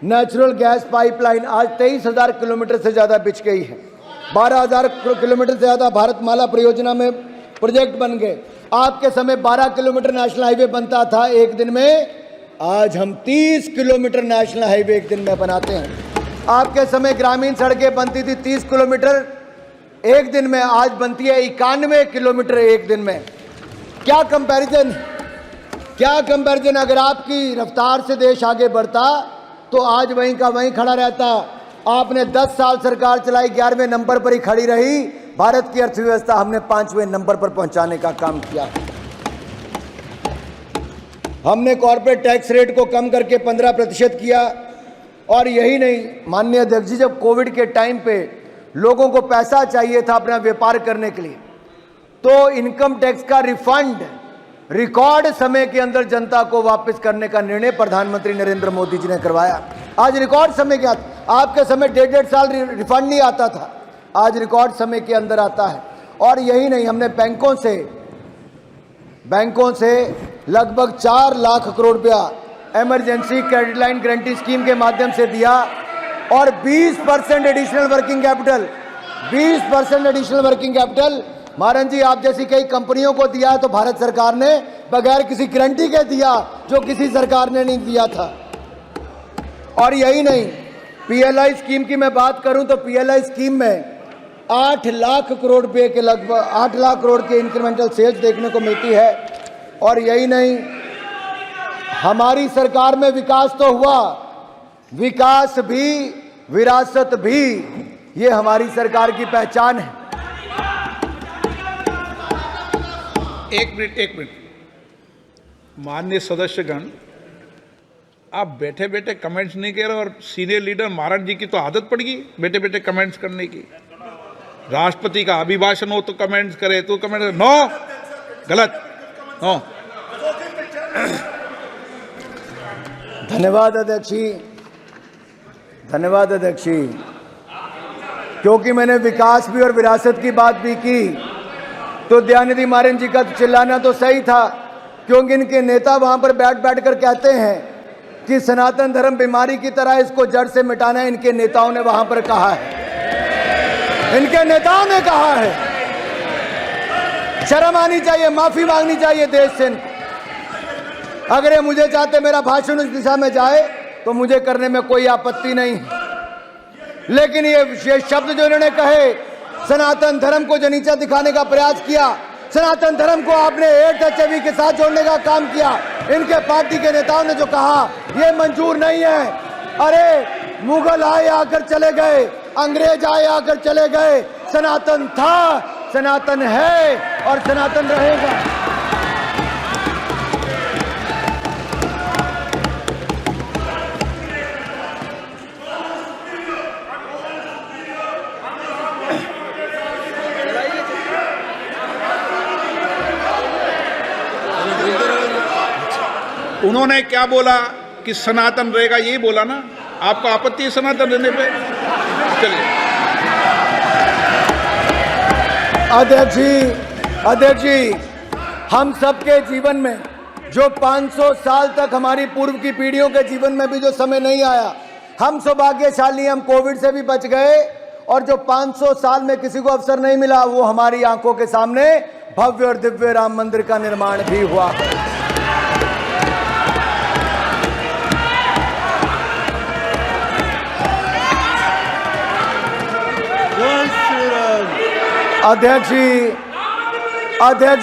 Speaker 2: नेचुरल गैस पाइपलाइन आज 23,000 किलोमीटर से ज्यादा बिछ गई है। 12,000 किलोमीटर से ज्यादा भारतमाला परियोजना में प्रोजेक्ट बन गए। आपके समय 12 किलोमीटर नेशनल हाईवे बनता था एक दिन में, आज हम 30 किलोमीटर नेशनल हाईवे एक दिन में बनाते हैं। आपके समय ग्रामीण सड़कें बनती थी 30 किलोमीटर एक दिन में, आज बनती है 91 किलोमीटर एक दिन में। क्या कंपैरिजन। अगर आपकी रफ्तार से देश आगे बढ़ता तो आज वहीं का वहीं खड़ा रहता। आपने 10 साल सरकार चलाई, 11वें नंबर पर ही खड़ी रही। भारत की अर्थव्यवस्था हमने 5वें नंबर पर पहुंचाने का काम किया। हमने कॉर्पोरेट टैक्स रेट को कम करके 15% किया। और यही नहीं, माननीय अध्यक्ष जी, जब कोविड के टाइम पे लोगों को पैसा चाहिए था अपना व्यापार करने के लिए, तो इनकम टैक्स का रिफंड रिकॉर्ड समय के अंदर जनता को वापस करने का निर्णय प्रधानमंत्री नरेंद्र मोदी जी ने करवाया। आज रिकॉर्ड समय के आपके समय 1.5 साल रिफंड नहीं आता था, आज रिकॉर्ड समय के अंदर आता है। और यही नहीं, हमने बैंकों से लगभग 4 लाख करोड़ रुपया emergency credit line guarantee scheme के माध्यम से दिया और 20% एडिशनल वर्किंग कैपिटल महाराज जी आप जैसी कई कंपनियों को दिया है, तो भारत सरकार ने बगैर किसी गारंटी के दिया, जो किसी सरकार ने नहीं दिया था। और यही नहीं, पीएलआई स्कीम की मैं बात करूं तो पीएलआई स्कीम में 8 लाख करोड़ रुपए के लगभग 8 लाख करोड़ के इंक्रीमेंटल सेल्स देखने को मिलती है। और यही नहीं, हमारी सरकार में विकास तो हुआ, विकास भी विरासत भी, ये हमारी सरकार की पहचान है।
Speaker 4: एक मिनट माननीय सदस्यगण, आप बैठे बैठे कमेंट्स नहीं कह रहे, और सीनियर लीडर महाराज जी की तो आदत पड़ गई बैठे बैठे कमेंट्स करने की। राष्ट्रपति का अभिभाषण हो तो कमेंट्स करे, तो कमेंट नो, गलत, नो।
Speaker 2: धन्यवाद अध्यक्ष जी, क्योंकि मैंने विकास भी और विरासत की बात भी की, तो दयानिधि मारन जी का चिल्लाना तो सही था, क्योंकि इनके नेता वहां पर बैठ कर कहते हैं कि सनातन धर्म बीमारी की तरह, इसको जड़ से मिटाना है। इनके नेताओं ने वहां पर कहा है, इनके नेताओं ने कहा है। शर्म आनी चाहिए, माफी मांगनी चाहिए देश से। अगर ये मुझे चाहते मेरा भाषण उस दिशा में जाए तो मुझे करने में कोई आपत्ति नहीं है। लेकिन ये शब्द जो इन्होंने कहे, सनातन धर्म को जो नीचा दिखाने का प्रयास किया, सनातन धर्म को आपने एड्स HIV के साथ जोड़ने का काम किया, इनके पार्टी के नेताओं ने जो कहा ये मंजूर नहीं है। अरे मुगल आए आकर चले गए, अंग्रेज आए आकर चले गए, सनातन था, सनातन है और सनातन रहेगा।
Speaker 4: उन्होंने क्या बोला कि सनातन रहेगा, यही बोला ना। आपको आपत्ति है सनातन रहने पे? चलिए।
Speaker 2: अध्यक्ष जी, हम सबके जीवन में जो 500 साल तक हमारी पूर्व की पीढ़ियों के जीवन में भी जो समय नहीं आया, हम सौभाग्यशाली, हम कोविड से भी बच गए और जो 500 साल में किसी को अवसर नहीं मिला, वो हमारी आंखों के सामने भव्य और दिव्य राम मंदिर का निर्माण भी हुआ। अध्यक्ष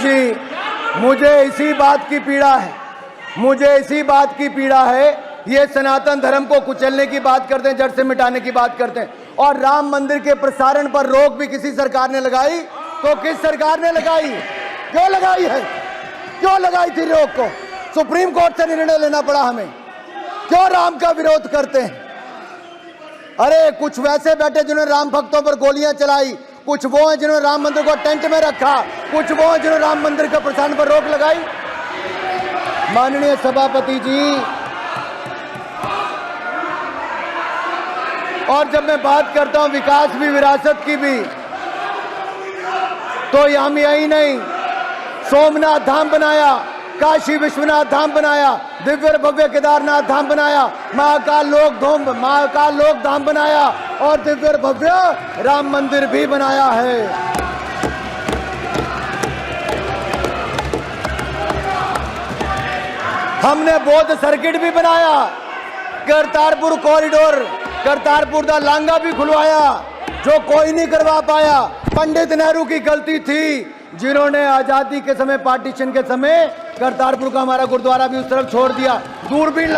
Speaker 2: जी, मुझे इसी बात की पीड़ा है, ये सनातन धर्म को कुचलने की बात करते हैं, जड़ से मिटाने की बात करते हैं, और राम मंदिर के प्रसारण पर रोक भी किसी सरकार ने लगाई, तो किस सरकार ने लगाई? क्यों लगाई है? क्यों लगाई थी रोक को? सुप्रीम कोर्ट से निर्णय लेना पड़ा हमें। क्यों राम का विरोध करते हैं? अरे कुछ वैसे बैठे जिन्होंने राम भक्तों पर गोलियां चलाई, कुछ वो हैं जिन्होंने राम मंदिर को टेंट में रखा, कुछ वो हैं जिन्होंने राम मंदिर के प्रसारण पर रोक लगाई। माननीय सभापति जी, और जब मैं बात करता हूं विकास भी, विरासत की भी, तो हम यही नहीं, सोमनाथ धाम बनाया, काशी विश्वनाथ धाम बनाया, दिव्य और भव्य केदारनाथ धाम बनाया, महाकाल लोक धाम बनाया और दिव्य और भव्य राम मंदिर भी बनाया है। हमने बौद्ध सर्किट भी बनाया, करतारपुर कॉरिडोर, करतारपुर दा लांगा भी खुलवाया, जो कोई नहीं करवा पाया। पंडित नेहरू की गलती थी, जिन्होंने आजादी के समय, पार्टीशन के समय करतारपुर का हमारा गुरुद्वारा भी उस तरफ छोड़ दिया। दूरबीन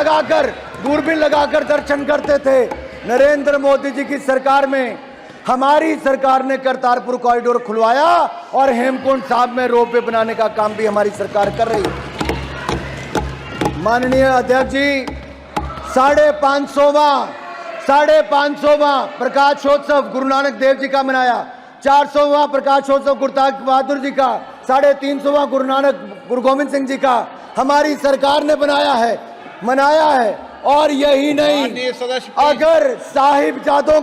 Speaker 2: लगाकर दर्शन करते थे। नरेंद्र मोदी जी की सरकार में, हमारी सरकार ने करतारपुर कॉरिडोर खुलवाया और हेमकुंड साहब में रोपवे बनाने का काम भी हमारी सरकार कर रही है। माननीय अध्यक्ष जी, 550वां प्रकाशोत्सव गुरु नानक देव जी का मनाया, 400वां प्रकाशोत्सव गुरु तेग बहादुर जी का, 350वां गुरु गोविंद सिंह जी का हमारी सरकार ने मनाया है। और यही नहीं, अगर साहिबजादों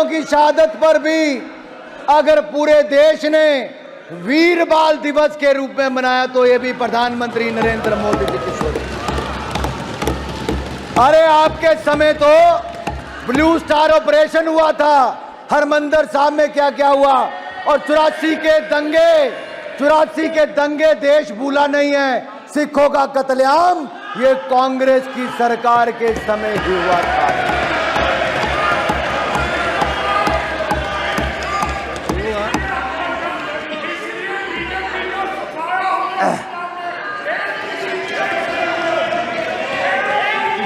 Speaker 2: की शहादत पर भी अगर पूरे देश ने वीर बाल दिवस के रूप में मनाया, तो ये भी प्रधानमंत्री नरेंद्र मोदी जी की सोच। अरे आपके समय तो ब्लू स्टार ऑपरेशन हुआ था, हरमंदिर साहब में क्या क्या हुआ, और 84 के दंगे देश भूला नहीं है। सिखों का कत्लेआम ये कांग्रेस की सरकार के समय ही हुआ था।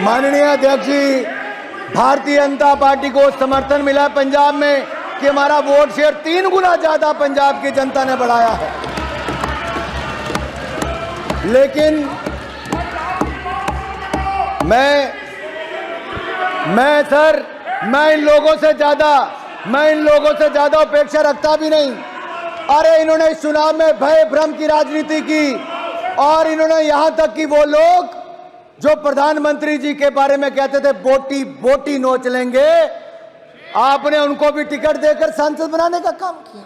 Speaker 2: माननीय अध्यक्ष जी, भारतीय जनता पार्टी को समर्थन मिला है पंजाब में कि हमारा वोट शेयर 3 गुना ज्यादा पंजाब की जनता ने बढ़ाया है। लेकिन मैं इन लोगों से ज्यादा अपेक्षा रखता भी नहीं। अरे इन्होंने इस चुनाव में भय भ्रम की राजनीति की, और इन्होंने यहां तक कि वो लोग जो प्रधानमंत्री जी के बारे में कहते थे बोटी नोच लेंगे, आपने उनको भी टिकट देकर सांसद बनाने का काम किया।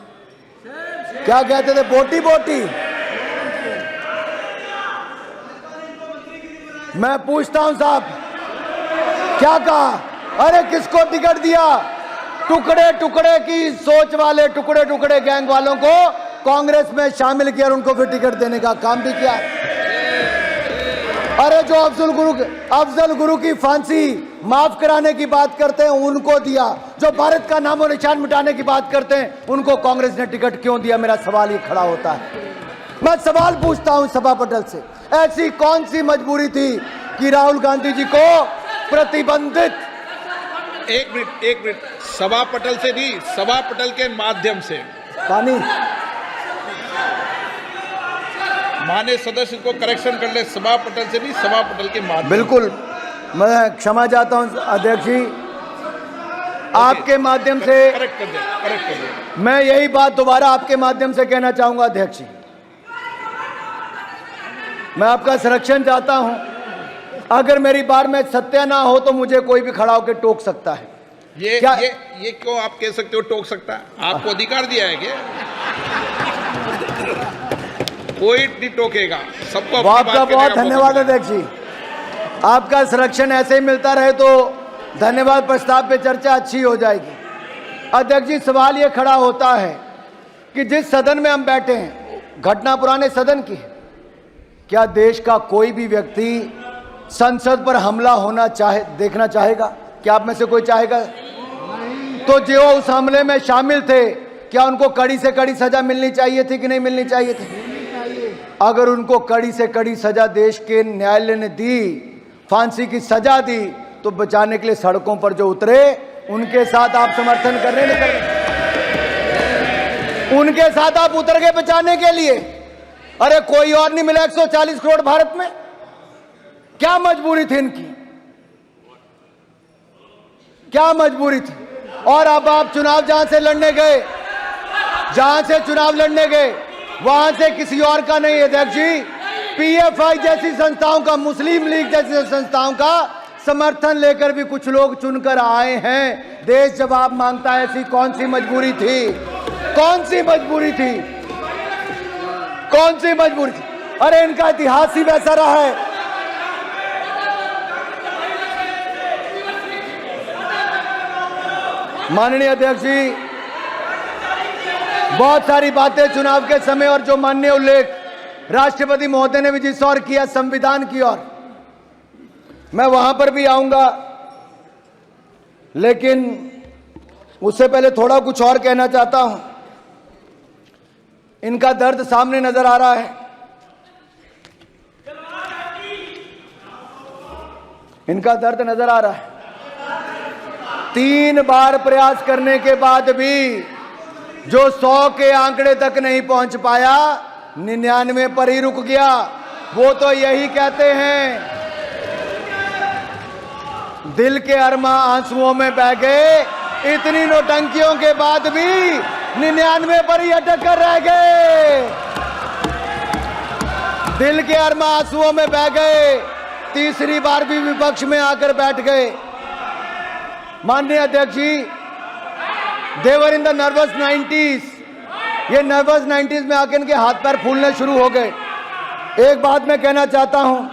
Speaker 2: क्या कहते थे? बोटी। मैं पूछता हूं साहब, क्या कहा? अरे किसको टिकट दिया? टुकड़े टुकड़े की सोच वाले, टुकड़े टुकड़े गैंग वालों को कांग्रेस में शामिल किया और उनको फिर टिकट देने का काम भी किया। अरे जो अफजल गुरु की फांसी माफ कराने की बात करते हैं उनको दिया, जो भारत का नामो निशान मिटाने की बात करते हैं उनको कांग्रेस ने टिकट क्यों दिया? मेरा सवाल ये खड़ा होता है। मैं सवाल पूछता हूं सभा पटल से, ऐसी कौन सी मजबूरी थी कि राहुल गांधी जी को प्रतिबंधित?
Speaker 4: एक मिनट, सभा पटल से नहीं, सभा पटल के माध्यम से।
Speaker 2: पानी
Speaker 4: माननीय सदस्य को करेक्शन कर ले, सभा पटल से नहीं, सभा पटल के माध्यम।
Speaker 2: बिल्कुल, मैं क्षमा चाहता हूं अध्यक्ष जी, आपके माध्यम से
Speaker 4: करेक्ट कर दे।
Speaker 2: मैं यही बात दोबारा आपके माध्यम से कहना चाहूंगा अध्यक्ष जी, मैं आपका संरक्षण चाहता हूं। अगर मेरी बार में सत्य ना हो तो मुझे कोई भी खड़ा होकर टोक सकता है।
Speaker 4: ये
Speaker 2: क्या
Speaker 4: ये क्यों आप कह सकते हो टोक सकता है? आपको अधिकार दिया है क्या? कोई नहीं टोकेगा, सबको अपनी बात
Speaker 2: आपका
Speaker 4: कहने
Speaker 2: बहुत
Speaker 4: का मौका
Speaker 2: धन्यवाद
Speaker 4: मिलेगा।
Speaker 2: अध्यक्ष जी, आपका संरक्षण ऐसे ही मिलता रहे तो धन्यवाद प्रस्ताव पे चर्चा अच्छी हो जाएगी। अध्यक्ष जी, सवाल ये खड़ा होता है कि जिस सदन में हम बैठे हैं, घटना पुराने सदन की है, क्या देश का कोई भी व्यक्ति संसद पर हमला होना देखना चाहेगा? क्या आप में से कोई चाहेगा? तो जो उस हमले में शामिल थे, क्या उनको कड़ी से कड़ी सजा मिलनी चाहिए थी कि नहीं मिलनी चाहिए थी? अगर उनको कड़ी से कड़ी सजा देश के न्यायालय ने दी, फांसी की सजा दी, तो बचाने के लिए सड़कों पर जो उतरे उनके साथ आप समर्थन करने नहीं कर, उनके साथ आप उतर गए बचाने के लिए। अरे कोई और नहीं मिला 140 करोड़ भारत में? क्या मजबूरी थी इनकी? क्या मजबूरी थी? और अब आप चुनाव जहां से चुनाव लड़ने गए वहां से किसी और का नहीं है अध्यक्ष जी, पीएफआई जैसी संस्थाओं का, मुस्लिम लीग जैसी संस्थाओं का समर्थन लेकर भी कुछ लोग चुनकर आए हैं। देश जवाब मांगता है, ऐसी कौन सी मजबूरी थी? कौन सी मजबूरी थी? कौन सी मजबूरी थी? अरे इनका इतिहास ही वैसा रहा है। माननीय अध्यक्ष जी, बहुत सारी बातें चुनाव के समय और जो माननीय उल्लेख राष्ट्रपति महोदय ने भी जिस ओर किया, संविधान की ओर, मैं वहां पर भी आऊंगा, लेकिन उससे पहले थोड़ा कुछ और कहना चाहता हूं। इनका दर्द सामने नजर आ रहा है। इनका दर्द नजर आ रहा है। 3 बार प्रयास करने के बाद भी जो 100 के आंकड़े तक नहीं पहुंच पाया, 99 पर ही रुक गया। वो तो यही कहते हैं, दिल के अरमा आंसुओं में बह गए, इतनी नौटंकियों के बाद भी 99 पर ही अटक कर रह गए। दिल के अरमा आंसुओं में बह गए, तीसरी बार भी विपक्ष में आकर बैठ गए। माननीय अध्यक्ष जी, देवर इन द नर्वस 90s, ये नर्वस 90s में आकर इनके हाथ पैर फूलने शुरू हो गए। एक बात मैं कहना चाहता हूं,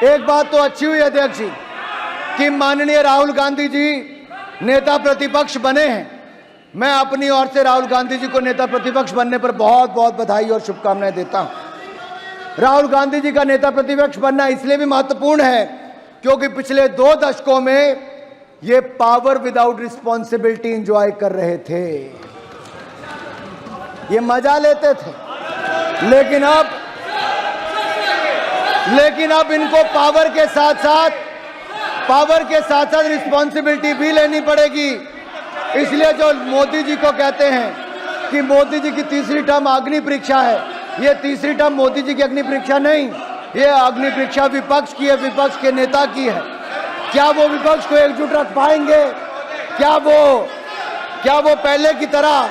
Speaker 2: एक बात तो अच्छी हुई अध्यक्ष जी कि माननीय राहुल गांधी जी नेता प्रतिपक्ष बने हैं। मैं अपनी ओर से राहुल गांधी जी को नेता प्रतिपक्ष बनने पर बहुत बहुत बधाई और शुभकामनाएं देता हूं। राहुल गांधी जी का नेता प्रतिपक्ष बनना इसलिए भी महत्वपूर्ण है क्योंकि पिछले 2 दशकों में ये पावर विदाउट रिस्पॉन्सिबिलिटी एंजॉय कर रहे थे, ये मजा लेते थे, लेकिन अब इनको पावर के साथ साथ रिस्पॉन्सिबिलिटी भी लेनी पड़ेगी। इसलिए जो मोदी जी को कहते हैं कि मोदी जी की तीसरी टर्म अग्नि परीक्षा है, ये तीसरी टर्म मोदी जी की अग्नि परीक्षा नहीं, ये अग्नि परीक्षा विपक्ष की है, विपक्ष के नेता की है। क्या वो विपक्ष को एकजुट रख पाएंगे? क्या वो पहले की तरह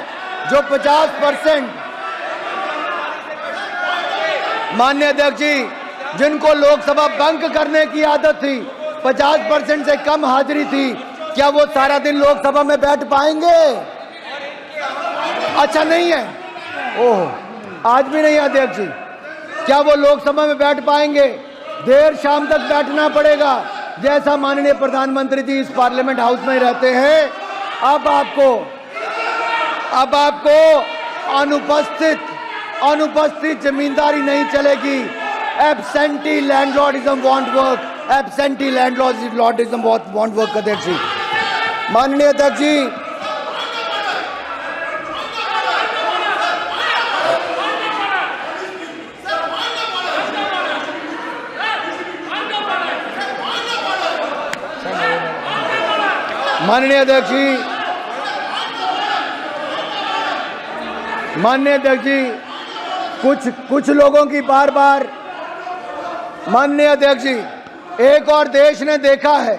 Speaker 2: जो 50% माननीय अध्यक्ष जी, जिनको लोकसभा बंक करने की आदत थी, 50% से कम हाजिरी थी, क्या वो सारा दिन लोकसभा में बैठ पाएंगे? अच्छा नहीं है, ओह आज भी नहीं अध्यक्ष जी, क्या वो लोकसभा में बैठ पाएंगे? देर शाम तक बैठना पड़ेगा, जैसा माननीय प्रधानमंत्री जी इस पार्लियामेंट हाउस में रहते हैं अब आपको अनुपस्थित जमींदारी नहीं चलेगी। Absentee landlordism want work, absentee landlordism want work. अध्यक्ष जी, माननीय अध्यक्ष जी, माननीय अध्यक्ष जी, कुछ लोगों की बार बार, माननीय अध्यक्ष जी, एक और देश ने देखा है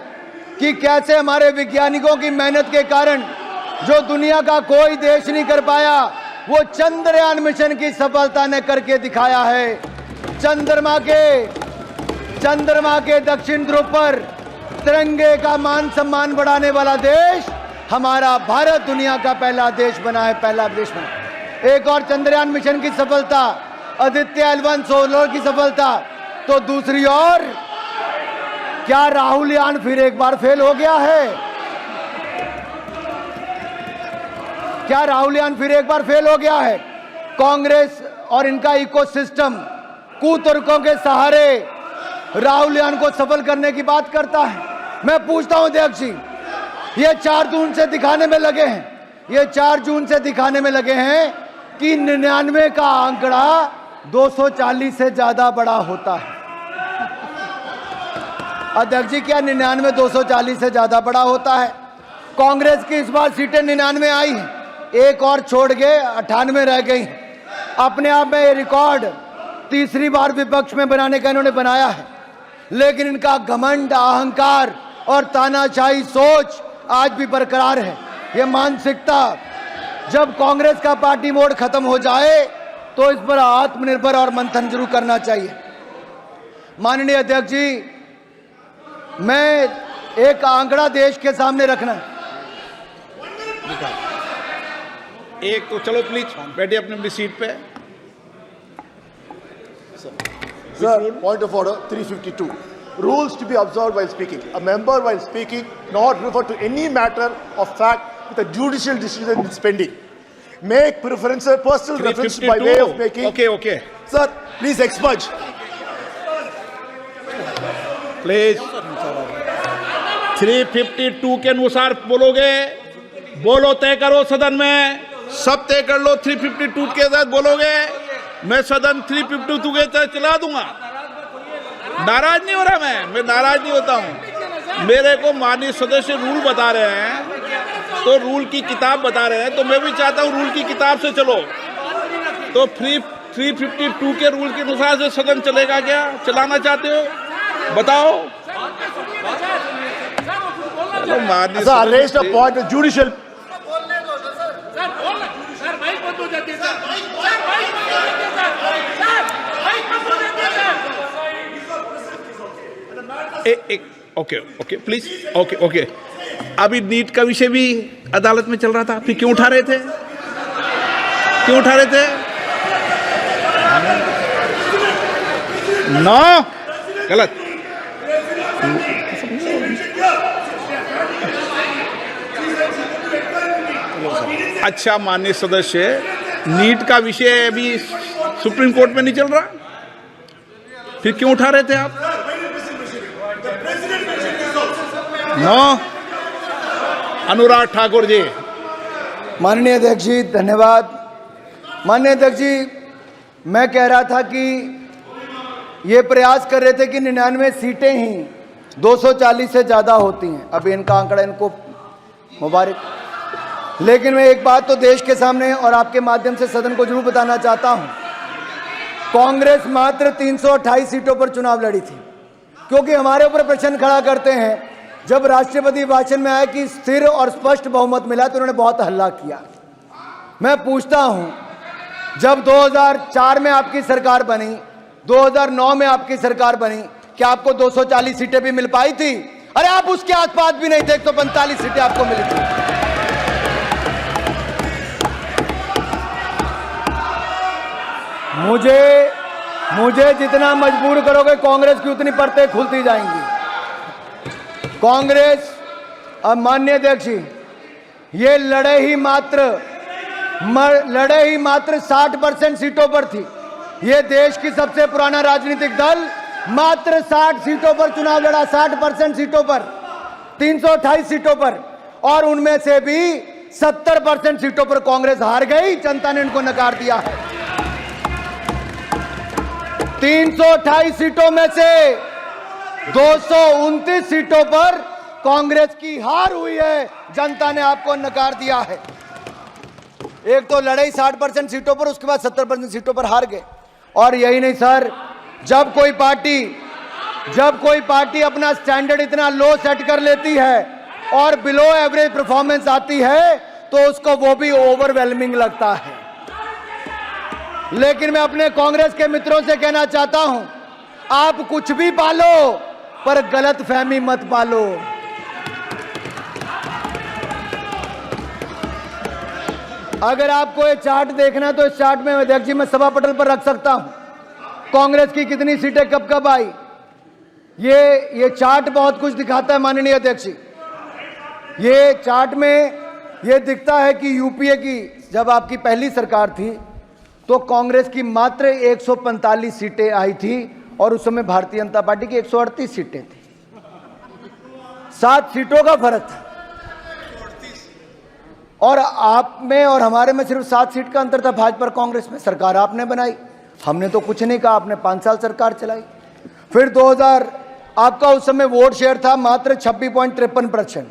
Speaker 2: कि कैसे हमारे वैज्ञानिकों की मेहनत के कारण जो दुनिया का कोई देश नहीं कर पाया, वो चंद्रयान मिशन की सफलता ने करके दिखाया है। चंद्रमा के दक्षिण ध्रुव पर तिरंगे का मान सम्मान बढ़ाने वाला देश हमारा भारत दुनिया का पहला देश बना है, पहला देश बना। एक और चंद्रयान मिशन की सफलता, आदित्य L1 सोलर की सफलता, तो दूसरी ओर क्या राहुल यान फिर एक बार फेल हो गया है? क्या राहुल यान फिर एक बार फेल हो गया है? कांग्रेस और इनका इकोसिस्टम कुतर्कों के सहारे राहुल यान को सफल करने की बात करता है। मैं पूछता हूं अध्यक्ष जी, ये 4 जून से दिखाने में लगे हैं, कि 99 का आंकड़ा 240 से ज्यादा बड़ा होता है। अध्यक्ष जी, क्या 99 240 से ज्यादा बड़ा होता है? कांग्रेस की इस बार सीटें 99 आई हैं, एक और छोड़ के 98 रह गई। अपने आप में ये रिकॉर्ड तीसरी बार विपक्ष में बनाने का इन्होंने बनाया है, लेकिन इनका घमंड, अहंकार और तानाशाही सोच आज भी बरकरार है। ये मानसिकता, जब कांग्रेस का पार्टी मोड खत्म हो जाए तो इस पर आत्मनिर्भर और मंथन जरूर करना चाहिए। माननीय अध्यक्ष जी, मैं एक आंकड़ा देश के सामने रखना,
Speaker 4: एक तो चलो प्लीज बैठिए अपनी सीट पे।
Speaker 5: Sir, point of order 352. Rules to be observed while speaking. A member while speaking not refer to any matter of fact with a judicial decision is pending. Make preferences, personal reference by way of making.
Speaker 4: Okay.
Speaker 5: Sir, please expurge.
Speaker 4: Please 352 के अनुसार बोलोगे, बोलो, तय करो सदन में, सब तय कर लो। 352 के साथ बोलोगे, मैं सदन 352 के तहत चला दूंगा। नाराज नहीं हो रहा, मैं नाराज नहीं होता हूं। मेरे को माननीय सदस्य रूल बता रहे हैं, तो रूल की किताब बता रहे हैं, तो मैं भी चाहता हूं रूल की किताब से चलो। तो 352 के रूल के अनुसार से सदन चलेगा क्या? चलाना चाहते हो? बताओ। माननीय
Speaker 5: Sir, I raised a point of judicial.
Speaker 4: Okay please, okay. अभी नीट का विषय भी अदालत में चल रहा था, फिर क्यों उठा रहे थे? नो, गलत। अच्छा, माननीय सदस्य, नीट का विषय अभी सुप्रीम कोर्ट में नहीं चल रहा, फिर क्यों उठा रहे थे आप? नो, अनुराग ठाकुर जी।
Speaker 2: माननीय अध्यक्ष जी, धन्यवाद। माननीय अध्यक्ष जी, मैं कह रहा था कि ये प्रयास कर रहे थे कि 99 सीटें ही 240 से ज़्यादा होती हैं। अभी इनका आंकड़ा, इनको मुबारक। लेकिन मैं एक बात तो देश के सामने और आपके माध्यम से सदन को जरूर बताना चाहता हूं, कांग्रेस मात्र 328 सीटों पर चुनाव लड़ी थी, क्योंकि हमारे ऊपर प्रश्न खड़ा करते हैं। जब राष्ट्रपति भाषण में आया कि स्थिर और स्पष्ट बहुमत मिला, तो उन्होंने बहुत हल्ला किया। मैं पूछता हूं, जब 2004 में आपकी सरकार बनी, 2009 में आपकी सरकार बनी, क्या आपको 240 सीटें भी मिल पाई थी? अरे आप उसके आसपास भी नहीं थे, 145 सीटें आपको मिली थी। मुझे जितना मजबूर करोगे, कांग्रेस की उतनी परतें खुलती जाएंगी। कांग्रेस, अब माननीय अध्यक्ष जी, ये लड़े ही मात्र 60% सीटों पर थी। ये देश की सबसे पुराना राजनीतिक दल मात्र 60 सीटों पर चुनाव लड़ा, 60% सीटों पर, 328 सीटों पर, और उनमें से भी 70% सीटों पर कांग्रेस हार गई। जनता ने इनको नकार दिया है। 328 सीटों में से 229 सीटों पर कांग्रेस की हार हुई है। जनता ने आपको नकार दिया है। एक तो लड़ाई 60% सीटों पर, उसके बाद 70% सीटों पर हार गए। और यही नहीं सर, जब कोई पार्टी अपना स्टैंडर्ड इतना लो सेट कर लेती है और बिलो एवरेज परफॉर्मेंस आती है तो उसको वो भी ओवरवेलमिंग लगता है। लेकिन मैं अपने कांग्रेस के मित्रों से कहना चाहता हूं, आप कुछ भी पालो पर गलत फहमी मत पालो। अगर आपको ये चार्ट देखना है तो इस चार्ट में अध्यक्ष जी मैं सभा पटल पर रख सकता हूं, कांग्रेस की कितनी सीटें कब कब आई। ये चार्ट बहुत कुछ दिखाता है माननीय अध्यक्ष जी। ये चार्ट में ये दिखता है कि यूपीए की जब आपकी पहली सरकार थी तो कांग्रेस की मात्र 145 सीटें आई थी और उस समय भारतीय जनता पार्टी की 138 सीटें थी। 7 सीटों का फर्क था। और आप में और हमारे में सिर्फ 7 सीट का अंतर था। भाजपा और कांग्रेस में सरकार आपने बनाई, हमने तो कुछ नहीं कहा। आपने 5 साल सरकार चलाई। फिर 2000 आपका उस समय वोट शेयर था मात्र 26.53%।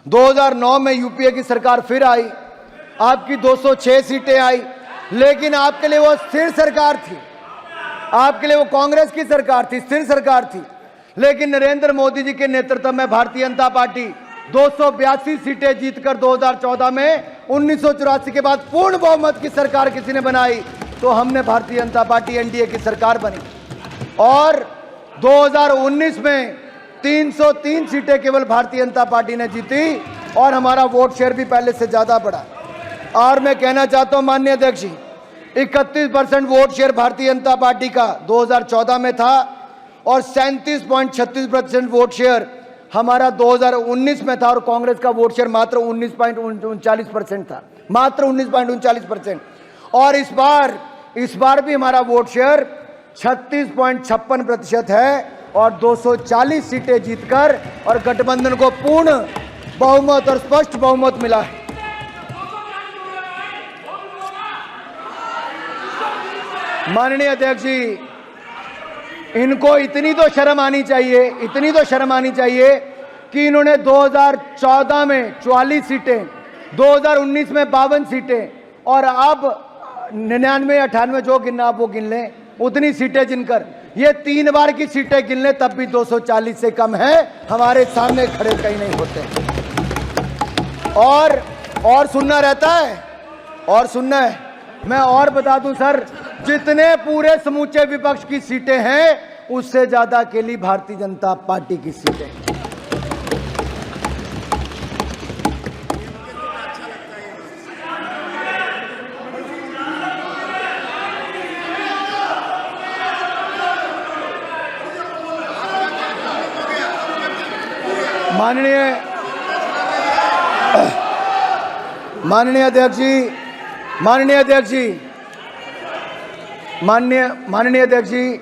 Speaker 2: 2009 में यूपीए की सरकार फिर आई, आपकी 206 सीटें आई। लेकिन आपके लिए वो स्थिर सरकार थी, आपके लिए वो कांग्रेस की सरकार थी, स्थिर सरकार थी। लेकिन नरेंद्र मोदी जी के नेतृत्व में भारतीय जनता पार्टी 282 सीटें जीतकर 2014 में 1984 के बाद पूर्ण बहुमत की सरकार किसी ने बनाई तो हमने भारतीय जनता पार्टी एनडीए की सरकार बनी। और 2019 में 303 सीटें केवल भारतीय जनता पार्टी ने जीती और हमारा वोट शेयर भी पहले से ज्यादा बढ़ा। और मैं कहना चाहता हूं माननीय अध्यक्ष जी, 31% vote share Bharatiya Janata party का 2014 में था और 37.36% वोट शेयर हमारा 2019 में था और कांग्रेस का वोट शेयर मात्र 19.39% था, मात्र 19.39%। और इस बार भी हमारा वोट शेयर 36.56% है और 240 सीटें जीतकर और गठबंधन को पूर्ण बहुमत और स्पष्ट बहुमत मिला है। माननीय अध्यक्ष जी, इनको इतनी तो शर्म आनी चाहिए कि इन्होंने 2014 में 44 सीटें, 2019 में 52 सीटें और अब 99, 98 जो गिनना आप वो गिन लें, उतनी सीटें जिनकर ये 3 बार की सीटें गिन लें तब भी 240 से कम है। हमारे सामने खड़े कहीं नहीं होते। और सुनना रहता है, और सुनना है। मैं और बता दूं सर, जितने पूरे समूचे विपक्ष की सीटें हैं उससे ज्यादा अकेली भारतीय जनता पार्टी की सीटें। माननीय अध्यक्ष जी,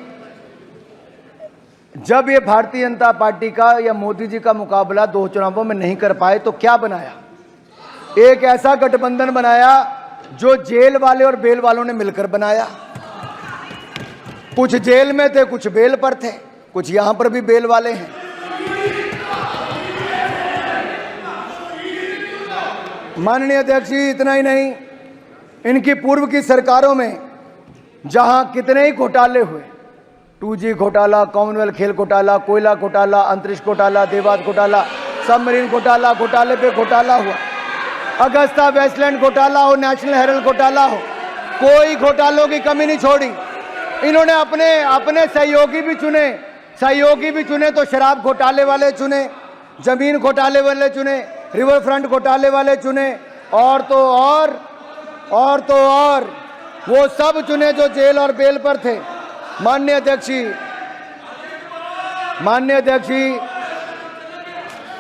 Speaker 2: जब ये भारतीय जनता पार्टी का या मोदी जी का मुकाबला 2 चुनावों में नहीं कर पाए तो क्या बनाया? एक ऐसा गठबंधन बनाया जो जेल वाले और बेल वालों ने मिलकर बनाया। कुछ जेल में थे, कुछ बेल पर थे, कुछ यहां पर भी बेल वाले हैं। माननीय अध्यक्ष जी, इतना ही नहीं, इनकी पूर्व की सरकारों में जहां कितने ही घोटाले हुए, 2G घोटाला, कॉमनवेल्थ खेल घोटाला, कोयला घोटाला, अंतरिक्ष घोटाला, देवास घोटाला, सबमरीन घोटाला, घोटाले पे घोटाला हुआ, अगस्ता वेस्टलैंड घोटाला हो, नेशनल हेरल्ड घोटाला हो, कोई घोटालों की कमी नहीं छोड़ी। इन्होंने अपने सहयोगी भी चुने तो शराब घोटाले वाले चुने, जमीन घोटाले वाले चुने, रिवर फ्रंट घोटाले वाले चुने, और तो और वो सब चुने जो जेल और बेल पर थे। माननीय अध्यक्ष जी,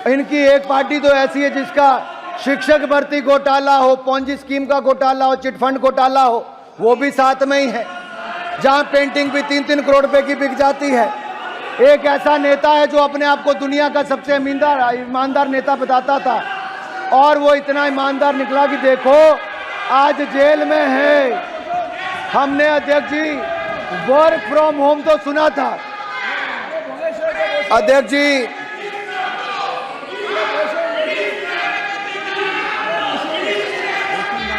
Speaker 2: इनकी एक पार्टी तो ऐसी है जिसका शिक्षक भर्ती घोटाला हो, पॉन्जी स्कीम का घोटाला हो, चिटफंड घोटाला हो, वो भी साथ में ही है, जहां पेंटिंग भी 3-3 करोड़ रुपए की बिक जाती है। एक ऐसा नेता है जो अपने आप को दुनिया का सबसे ईमानदार नेता बताता था, और वो इतना ईमानदार निकला कि देखो आज जेल में है। हमने अध्यक्ष जी वर्क फ्रॉम होम तो सुना था, अध्यक्ष जी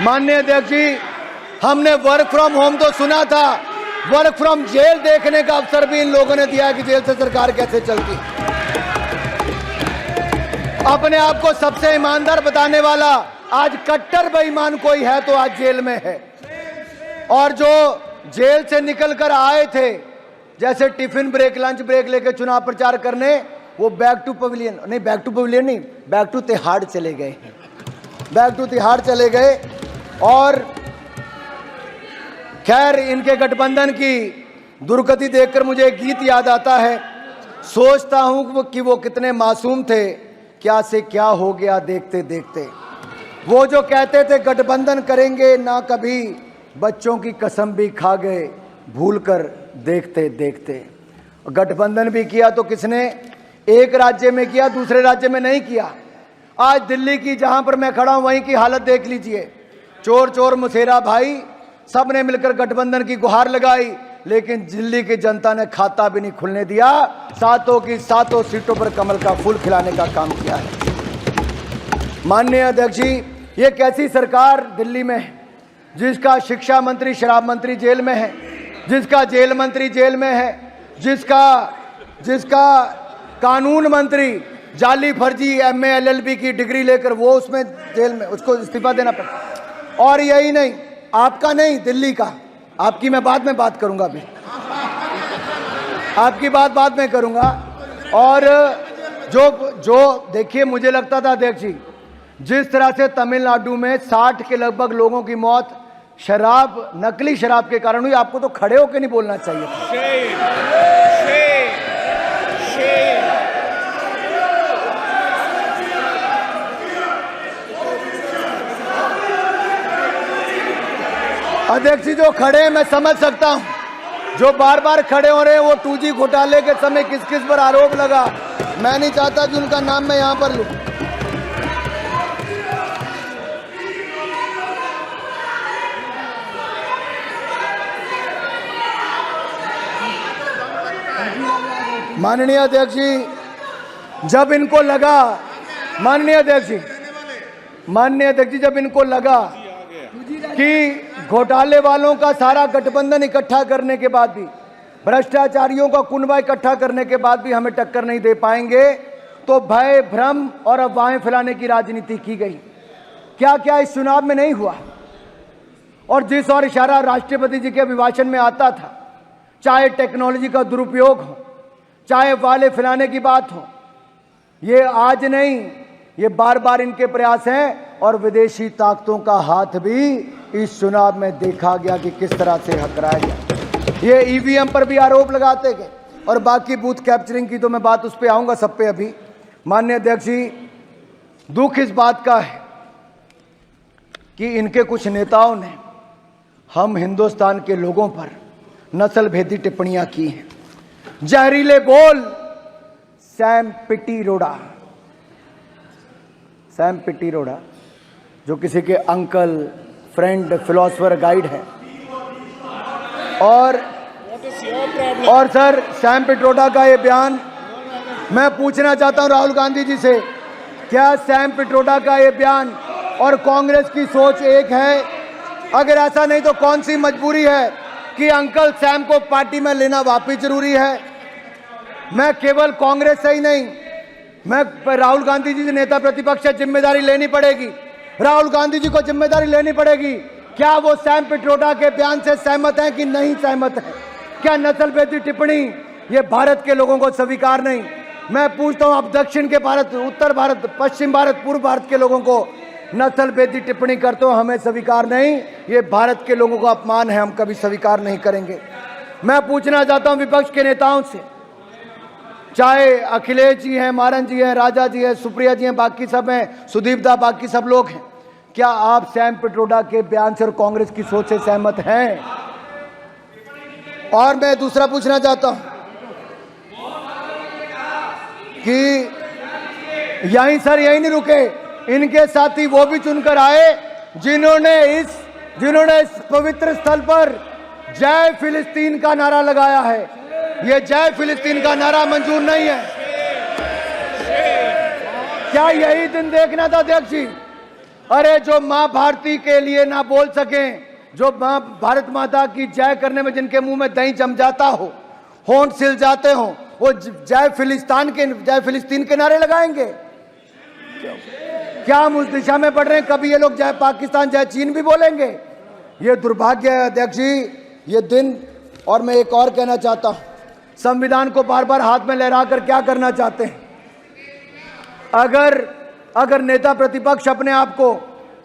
Speaker 2: माननीय अध्यक्ष जी, हमने वर्क फ्रॉम होम तो सुना था, वर्क फ्रॉम जेल देखने का अवसर भी इन लोगों ने दिया कि जेल से सरकार कैसे चलती। अपने आप को सबसे ईमानदार बताने वाला आज कट्टर बेईमान कोई है तो आज जेल में है। और जो जेल से निकल कर आए थे, जैसे टिफिन ब्रेक, लंच ब्रेक लेके चुनाव प्रचार करने, वो बैक टू पवेलियन नहीं, बैक टू तिहाड़ चले गए, बैक टू तिहाड़ चले गए। और खैर, इनके गठबंधन की दुर्गति देखकर मुझे एक गीत याद आता है, सोचता हूं कि वो कितने मासूम थे, क्या से क्या हो गया देखते देखते। वो जो कहते थे गठबंधन करेंगे ना कभी, बच्चों की कसम भी खा गए भूलकर देखते देखते। गठबंधन भी किया तो किसने, एक राज्य में किया, दूसरे राज्य में नहीं किया। आज दिल्ली की जहां पर मैं खड़ा हूं वहीं की हालत देख लीजिए, चोर चोर मुसेरा भाई, सब ने मिलकर गठबंधन की गुहार लगाई, लेकिन दिल्ली की जनता ने खाता भी नहीं खुलने दिया, सातों की सातों सीटों पर कमल का फूल खिलाने का काम किया है। माननीय अध्यक्ष जी, ये कैसी सरकार दिल्ली में है, जिसका शिक्षा मंत्री शराब मंत्री जेल में है, जिसका जेल मंत्री जेल में है, जिसका कानून मंत्री जाली फर्जी MA LLB की डिग्री लेकर वो उसमें जेल में, उसको इस्तीफा देना पड़ा। और यही नहीं, आपका नहीं, दिल्ली का, आपकी मैं बाद में बात करूंगा, अभी आपकी बात बाद में करूंगा। और जो देखिए, मुझे लगता था अध्यक्ष जी, जिस तरह से तमिलनाडु में 60 के लगभग लोगों की मौत शराब, नकली शराब के कारण हुई, आपको तो खड़े होकर नहीं बोलना चाहिए था। अध्यक्ष जी, जो खड़े हैं मैं समझ सकता हूं, जो बार बार खड़े हो रहे हैं, वो 2G घोटाले के समय किस किस पर आरोप लगा, मैं नहीं चाहता कि उनका नाम मैं यहां पर लूं। माननीय अध्यक्ष जी, जब इनको लगा, माननीय अध्यक्ष जी, जब इनको लगा कि घोटाले वालों का सारा गठबंधन इकट्ठा करने के बाद भी, भ्रष्टाचारियों का कुनबा इकट्ठा करने के बाद भी हमें टक्कर नहीं दे पाएंगे, तो भय, भ्रम और अफवाहें फैलाने की राजनीति की गई। क्या क्या इस चुनाव में नहीं हुआ? और जिस और इशारा राष्ट्रपति जी के अभिभाषण में आता था, चाहे टेक्नोलॉजी का दुरुपयोग हो, चाहे वाले फैलाने की बात हो, ये आज नहीं, ये बार बार इनके प्रयास हैं। और विदेशी ताकतों का हाथ भी इस चुनाव में देखा गया कि किस तरह से हकराया गया। ये EVM पर भी आरोप लगाते गए, और बाकी बूथ कैप्चरिंग की तो मैं बात उस पर आऊंगा, सब पे अभी। माननीय अध्यक्ष जी, दुख इस बात का है कि इनके कुछ नेताओं ने हम हिंदुस्तान के लोगों पर नस्ल भेदी टिप्पणियां की हैं। जहरीले बोल, सैम पिट्रोडा जो किसी के अंकल, फ्रेंड, फिलोसोफर, गाइड है, और सर सैम पिट्रोडा का ये बयान, मैं पूछना चाहता हूं राहुल गांधी जी से, क्या सैम पिट्रोडा का ये बयान और कांग्रेस की सोच एक है? अगर ऐसा नहीं तो कौन सी मजबूरी है कि अंकल सैम को पार्टी में लेना वापिस जरूरी है? मैं केवल कांग्रेस से ही नहीं, मैं राहुल गांधी जी नेता प्रतिपक्ष से जिम्मेदारी लेनी पड़ेगी, राहुल गांधी जी को जिम्मेदारी लेनी पड़ेगी। क्या वो सैम पिट्रोडा के बयान से सहमत हैं कि नहीं सहमत है? क्या नस्लभेदी टिप्पणी ये भारत के लोगों को स्वीकार नहीं? मैं पूछता हूं, आप दक्षिण के भारत, उत्तर भारत, पश्चिम भारत, पूर्व भारत के लोगों को नस्लभेदी टिप्पणी करते हो, हमें स्वीकार नहीं, ये भारत के लोगों का अपमान है, हम कभी स्वीकार नहीं करेंगे। मैं पूछना चाहता हूं विपक्ष के नेताओं से, चाहे अखिलेश जी हैं, मारन जी हैं, राजा जी हैं, सुप्रिया जी हैं, बाकी सब हैं, सुदीप दा, बाकी सब लोग हैं, क्या आप सैम पिट्रोडा के बयान से और कांग्रेस की सोच से सहमत हैं? और मैं दूसरा पूछना चाहता हूं कि यहीं सर यहीं नहीं रुके, इनके साथी वो भी चुनकर आए जिन्होंने इस पवित्र स्थल पर जय फिलिस्तीन का नारा लगाया है। ये जय फिलिस्तीन का नारा मंजूर नहीं है। क्या यही दिन देखना था अध्यक्ष जी? अरे जो मां भारती के लिए ना बोल सकें, जो मां भारत माता की जय करने में जिनके मुंह में दही जम जाता हो, होंठ सिल जाते हो, वो जय फिलिस्तीन के नारे लगाएंगे? क्या हम उस दिशा में बढ़ रहे हैं? कभी ये लोग जय पाकिस्तान, जय चीन भी बोलेंगे? ये दुर्भाग्य है अध्यक्ष जी, ये दिन। और मैं एक और कहना चाहता हूं, संविधान को बार बार हाथ में लहरा कर क्या करना चाहते हैं? अगर नेता प्रतिपक्ष अपने आप को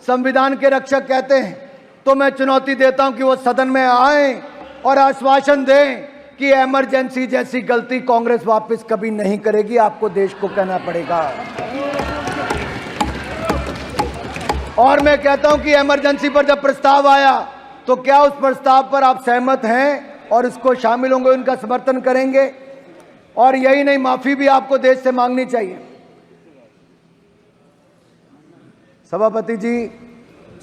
Speaker 2: संविधान के रक्षक कहते हैं, तो मैं चुनौती देता हूं कि वो सदन में आए और आश्वासन दें कि इमरजेंसी जैसी गलती कांग्रेस वापस कभी नहीं करेगी। आपको देश को कहना पड़ेगा। और मैं कहता हूं कि इमरजेंसी पर जब प्रस्ताव आया, तो क्या उस प्रस्ताव पर आप सहमत हैं और इसको शामिल होंगे, उनका समर्थन करेंगे? और यही नहीं, माफी भी आपको देश से मांगनी चाहिए। सभापति जी,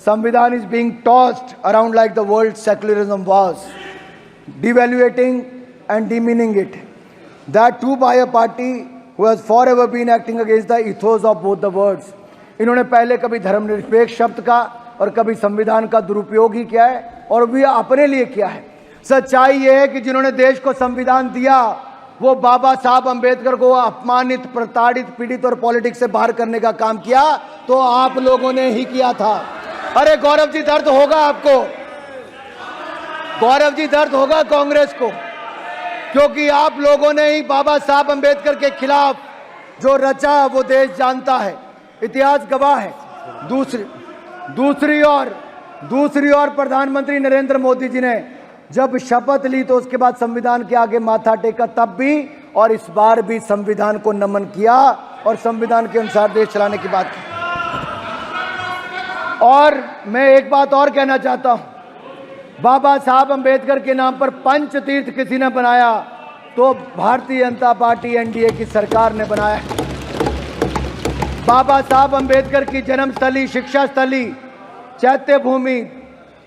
Speaker 2: संविधान is being tossed around like the world secularism was, devaluating and demeaning it, that too by a party who has forever been acting against the ethos of both the words। इन्होंने पहले कभी धर्मनिरपेक्ष शब्द का और कभी संविधान का दुरुपयोग ही किया है, और भी अपने लिए किया है। सच्चाई यह है कि जिन्होंने देश को संविधान दिया, वो बाबा साहब अंबेडकर को अपमानित, प्रताड़ित, पीड़ित और पॉलिटिक्स से बाहर करने का काम किया, तो आप लोगों ने ही किया था। अरे गौरव जी, दर्द होगा आपको, गौरव जी, दर्द होगा कांग्रेस को, क्योंकि आप लोगों ने ही बाबा साहब अंबेडकर के खिलाफ जो रचा वो देश जानता है, इतिहास गवाह है। दूसरी ओर प्रधानमंत्री नरेंद्र मोदी जी ने जब शपथ ली, तो उसके बाद संविधान के आगे माथा टेका, तब भी और इस बार भी संविधान को नमन किया और संविधान के अनुसार देश चलाने की बात की। और मैं एक बात और कहना चाहता हूं, बाबा साहब अंबेडकर के नाम पर पंच तीर्थ किसी ने बनाया, तो भारतीय जनता पार्टी एनडीए की सरकार ने बनाया। बाबा साहब अंबेडकर की जन्मस्थली, शिक्षा स्थली, चैत्य भूमि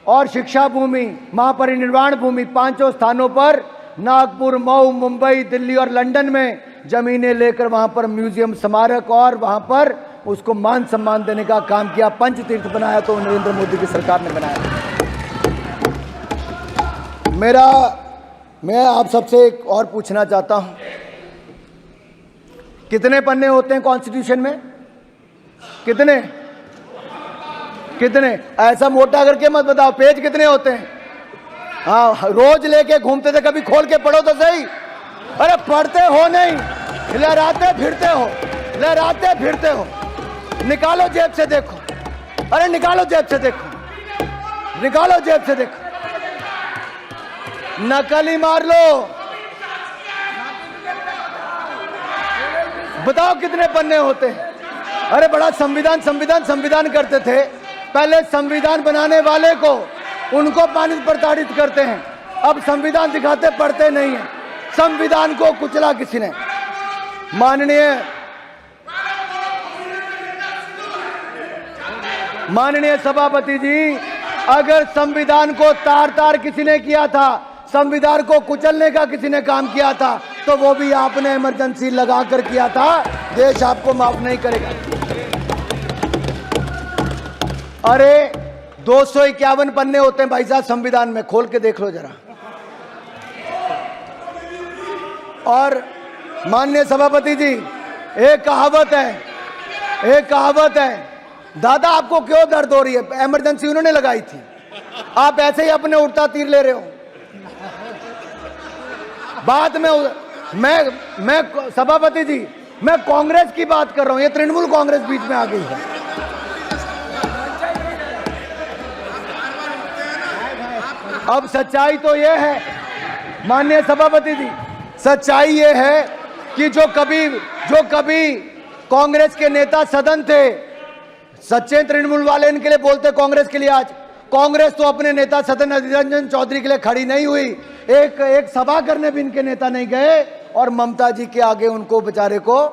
Speaker 2: और शिक्षा भूमि, महापरिनिर्वाण भूमि, पांचों स्थानों पर नागपुर, मऊ, मुंबई, दिल्ली और लंदन में जमीनें लेकर वहां पर म्यूजियम, स्मारक और वहां पर उसको मान सम्मान देने का काम किया। पंचतीर्थ बनाया तो नरेंद्र मोदी की सरकार ने बनाया। मैं आप सबसे एक और पूछना चाहता हूं, कितने पन्ने होते हैं कॉन्स्टिट्यूशन में? कितने? ऐसा मोटा करके मत बताओ, पेज कितने होते हैं? हाँ, रोज लेके घूमते थे, कभी खोल के पढ़ो तो सही। अरे पढ़ते हो नहीं, लहराते फिरते हो। निकालो जेब से देखो, अरे निकालो जेब से देखो, नकल ही मार लो। बताओ कितने पन्ने होते हैं? अरे बड़ा संविधान करते थे। पहले संविधान बनाने वाले को, उनको पानित प्रताड़ित करते हैं, अब संविधान दिखाते, पढ़ते नहीं है। संविधान को कुचला किसी ने। माननीय सभापति जी, अगर संविधान को तार किसी ने किया था, संविधान को कुचलने का किसी ने काम किया था, तो वो भी आपने इमरजेंसी लगाकर किया था। देश आपको माफ नहीं करेगा। अरे 251 पन्ने होते हैं भाई साहब संविधान में, खोल के देख लो जरा। और माननीय सभापति जी, एक कहावत है, दादा आपको क्यों दर्द हो रही है? इमरजेंसी उन्होंने लगाई थी, आप ऐसे ही अपने उड़ता तीर ले रहे हो। बाद में मैं सभापति जी, मैं कांग्रेस की बात कर रहा हूं, ये तृणमूल कांग्रेस बीच में आ गई है। अब सच्चाई तो यह है, माननीय सभापति जी, सच्चाई ये है कि जो कभी कांग्रेस के नेता सदन थे, सच्चे तृणमूल वाले इनके लिए बोलते कांग्रेस के लिए। आज कांग्रेस तो अपने नेता सदन अधीर रंजन चौधरी के लिए खड़ी नहीं हुई, एक सभा करने भी इनके नेता नहीं गए, और ममता जी के आगे उनको बेचारे को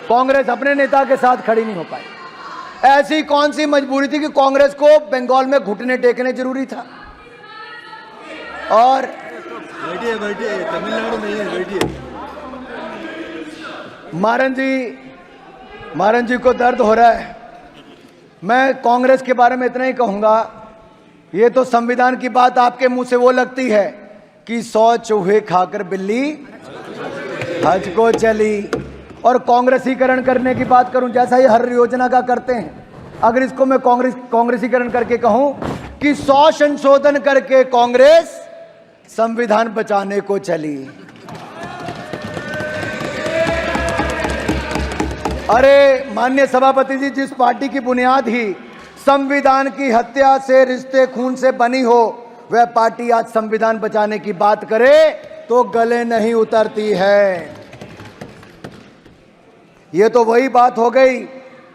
Speaker 2: कांग्रेस अपने नेता के साथ खड़ी नहीं हो पाई। ऐसी कौन सी मजबूरी थी कि कांग्रेस को बंगाल में घुटने टेकने जरूरी था? और
Speaker 3: बैठिए तमिलनाडु में है, बैठिए।
Speaker 2: मारन जी को दर्द हो रहा है। मैं कांग्रेस के बारे में इतना ही कहूंगा, ये तो संविधान की बात आपके मुंह से वो लगती है कि 100 चूहे खाकर बिल्ली हज को चली। और कांग्रेसीकरण करने की बात करूं, जैसा ये हर योजना का करते हैं, अगर इसको मैं कांग्रेसीकरण करके कहूं कि 100 संशोधन करके कांग्रेस संविधान बचाने को चली। अरे माननीय सभापति जी, जिस पार्टी की बुनियाद ही संविधान की हत्या से, रिश्ते खून से बनी हो, वह पार्टी आज संविधान बचाने की बात करे तो गले नहीं उतरती है। यह तो वही बात हो गई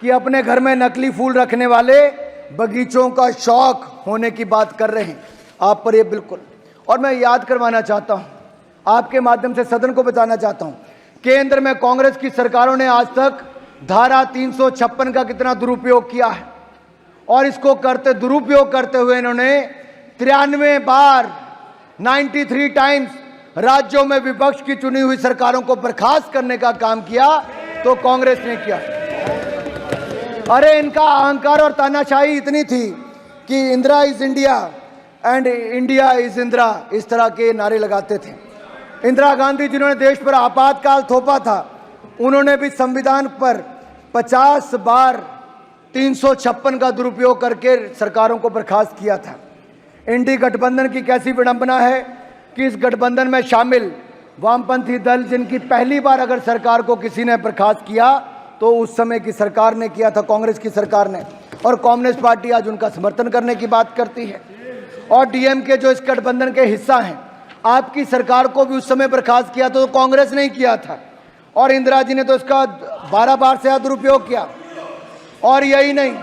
Speaker 2: कि अपने घर में नकली फूल रखने वाले बगीचों का शौक होने की बात कर रहे हैं आप पर, ये बिल्कुल। और मैं याद करवाना चाहता हूं, आपके माध्यम से सदन को बताना चाहता हूं, केंद्र में कांग्रेस की सरकारों ने आज तक धारा 356 का कितना दुरुपयोग किया है, और इसको दुरुपयोग करते हुए इन्होंने 93 बार 93 टाइम्स राज्यों में विपक्ष की चुनी हुई सरकारों को बर्खास्त करने का काम किया, तो कांग्रेस ने किया। अरे इनका अहंकार और तानाशाही इतनी थी कि Indira is India and India is Indira, इस तरह के नारे लगाते थे। इंदिरा गांधी जिन्होंने देश पर आपातकाल थोपा था, उन्होंने भी संविधान पर 50 बार 356 का दुरुपयोग करके सरकारों को बर्खास्त किया था। इंडी गठबंधन की कैसी विडंबना है कि इस गठबंधन में शामिल वामपंथी दल, जिनकी पहली बार अगर सरकार को किसी ने बर्खास्त किया तो उस समय की सरकार ने किया था, कांग्रेस की सरकार ने, और कम्युनिस्ट पार्टी आज उनका समर्थन करने की बात करती है। और डीएमके जो इस गठबंधन के हिस्सा हैं, आपकी सरकार को भी उस समय बर्खास्त किया तो कांग्रेस ने किया था, और इंदिरा जी ने तो इसका 12 बार से ज्यादा दुरुपयोग किया। और यही नहीं,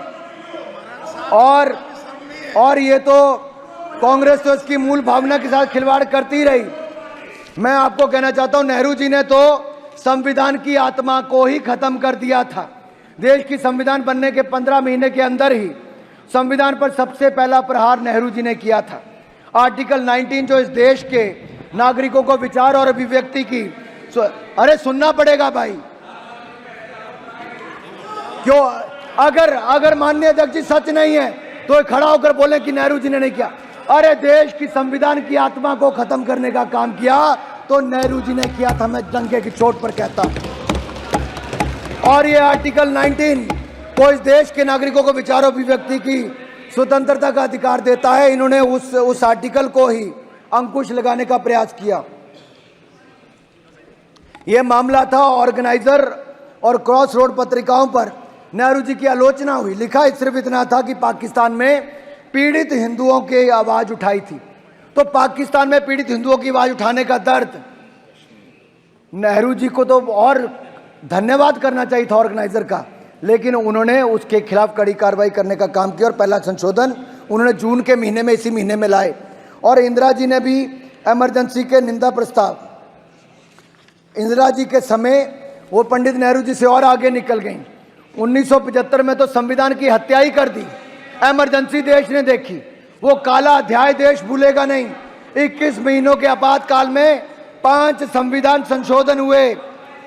Speaker 2: और ये तो कांग्रेस तो इसकी मूल भावना के साथ खिलवाड़ करती रही। मैं आपको कहना चाहता हूं, नेहरू जी ने तो संविधान की आत्मा को ही खत्म कर दिया था। देश की संविधान बनने के 15 महीने के अंदर ही संविधान पर सबसे पहला प्रहार नेहरू जी ने किया था। आर्टिकल 19 जो इस देश के नागरिकों को विचार और अभिव्यक्ति की, अरे सुनना पड़ेगा भाई, क्यों? अगर माननीय अध्यक्ष जी सच नहीं है तो खड़ा होकर बोले कि नेहरू जी ने नहीं किया। अरे देश की संविधान की आत्मा को खत्म करने का काम किया तो नेहरू जी ने किया था, मैं डंके की चोट पर कहता हूं। और ये आर्टिकल 19 को इस देश के नागरिकों को विचार और अभिव्यक्ति की स्वतंत्रता का अधिकार देता है। इन्होंने उस आर्टिकल को ही अंकुश लगाने का प्रयास किया। यह मामला था ऑर्गेनाइजर और क्रॉस रोड पत्रिकाओं पर नेहरू जी की आलोचना हुई। लिखा सिर्फ इतना था कि पाकिस्तान में पीड़ित हिंदुओं की आवाज उठाई थी। तो पाकिस्तान में पीड़ित हिंदुओं की आवाज उठाने का दर्द, नेहरू जी को तो और धन्यवाद करना चाहिए था ऑर्गेनाइजर का, लेकिन उन्होंने उसके खिलाफ कड़ी कार्रवाई करने का काम किया और पहला संशोधन उन्होंने जून के महीने में, इसी महीने में लाए। और इंदिरा जी ने भी इमरजेंसी के निंदा प्रस्ताव, इंदिरा जी के समय वो पंडित नेहरू जी से और आगे निकल गई। 1975 में तो संविधान की हत्या ही कर दी। इमरजेंसी देश ने देखी, वो काला अध्याय देश भूलेगा नहीं। 21 महीनों के आपातकाल में 5 संविधान संशोधन हुए।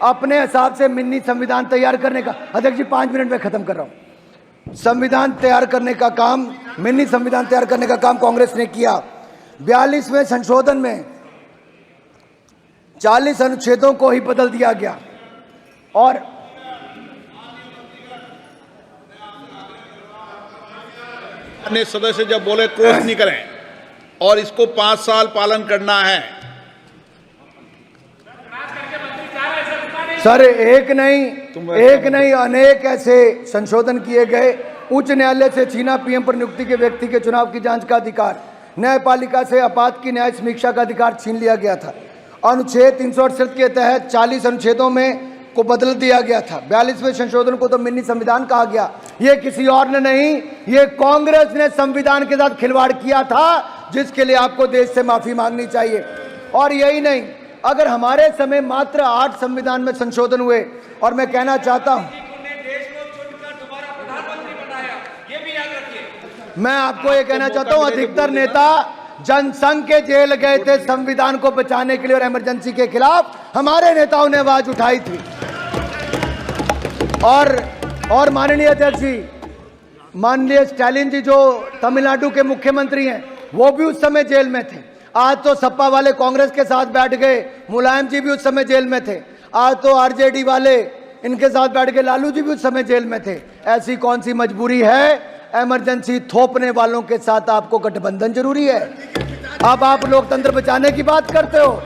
Speaker 2: अपने हिसाब से मिनी संविधान तैयार करने का, अध्यक्ष जी 5 मिनट में खत्म कर रहा हूं, संविधान तैयार करने का काम, मिनी संविधान तैयार करने का काम कांग्रेस ने किया। 42वें संशोधन में 40 अनुच्छेदों को ही बदल दिया गया। और
Speaker 4: अन्य सदस्य जब बोले कोर्ट नहीं करें और इसको 5 साल पालन करना है।
Speaker 2: सर एक नहीं अनेक ऐसे संशोधन किए गए। उच्च न्यायालय से छीना पीएम पर नियुक्ति के व्यक्ति के चुनाव की जांच का अधिकार, न्यायपालिका से आपात की न्याय समीक्षा का अधिकार छीन लिया गया था। अनुच्छेद 368 के तहत 40 अनुच्छेदों में को बदल दिया गया था। 42वें संशोधन को तो मिनी संविधान कहा गया। ये किसी और ने नहीं, ये कांग्रेस ने संविधान के साथ खिलवाड़ किया था, जिसके लिए आपको देश से माफी मांगनी चाहिए। और यही नहीं, अगर हमारे समय मात्र 8 संविधान में संशोधन हुए, और मैं कहना चाहता हूं, मैं आपको ये कहना चाहता हूं, अधिकतर नेता जनसंघ के जेल गए थे संविधान को बचाने के लिए और इमरजेंसी के खिलाफ हमारे नेताओं ने आवाज उठाई थी। और माननीय अध्यक्ष जी, माननीय स्टालिन जी जो तमिलनाडु के मुख्यमंत्री हैं, वो भी उस समय जेल में थे। आज तो सपा वाले कांग्रेस के साथ बैठ गए, मुलायम जी भी उस समय जेल में थे। आज तो आरजेडी वाले इनके साथ बैठ गए, लालू जी भी उस समय जेल में थे। ऐसी कौन सी मजबूरी है? इमरजेंसी थोपने वालों के साथ आपको गठबंधन जरूरी है। अब आप लोकतंत्र बचाने की बात करते हो।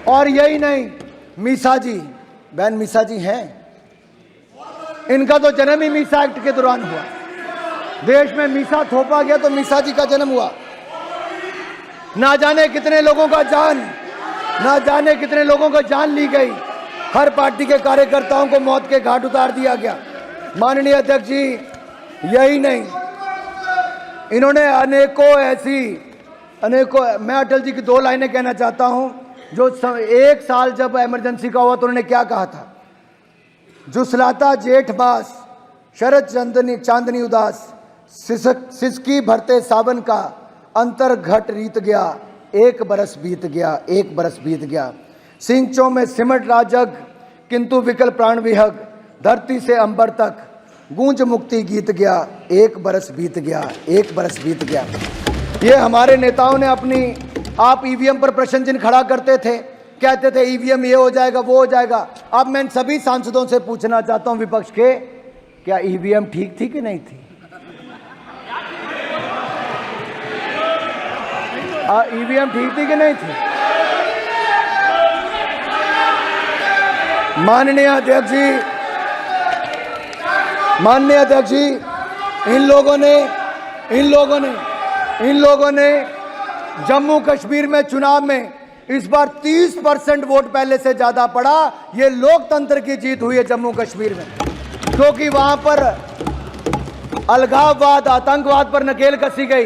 Speaker 2: और यही नहीं, मीसा जी, बहन मीसा जी हैं, इनका तो जन्म ही मीसा एक्ट के दौरान हुआ। देश में मीसा थोपा गया तो मीसा जी का जन्म हुआ। ना जाने कितने लोगों का जान ली गई। हर पार्टी के कार्यकर्ताओं को मौत के घाट उतार दिया गया। माननीय अध्यक्ष जी, यही नहीं, इन्होंने मैं अटल जी की 2 लाइनें कहना चाहता हूं। जो 1 साल जब इमरजेंसी का हुआ तो उन्होंने क्या कहा था? जुसलाता जेठ मास, शरद चांदनी उदास, सिसकी भरते सावन का, अंतर घट रीत गया, 1 बरस बीत गया। सिंचों में सिमट राजग, किंतु विकल प्राण विहग, धरती से अंबर तक गूंज मुक्ति गीत गया, 1 बरस बीत गया। ये हमारे नेताओं ने आप ईवीएम पर प्रश्न चिन्ह खड़ा करते थे, कहते थे ईवीएम ये हो जाएगा, वो हो जाएगा। अब मैं सभी सांसदों से पूछना चाहता हूं विपक्ष के, क्या ईवीएम ठीक थी कि नहीं थी? ईवीएम ठीक थी कि नहीं थी? माननीय अध्यक्ष जी, इन लोगों ने जम्मू कश्मीर में चुनाव में इस बार 30% वोट पहले से ज्यादा पड़ा। ये लोकतंत्र की जीत हुई है जम्मू कश्मीर में, क्योंकि वहां पर अलगाववाद, आतंकवाद पर नकेल कसी गई।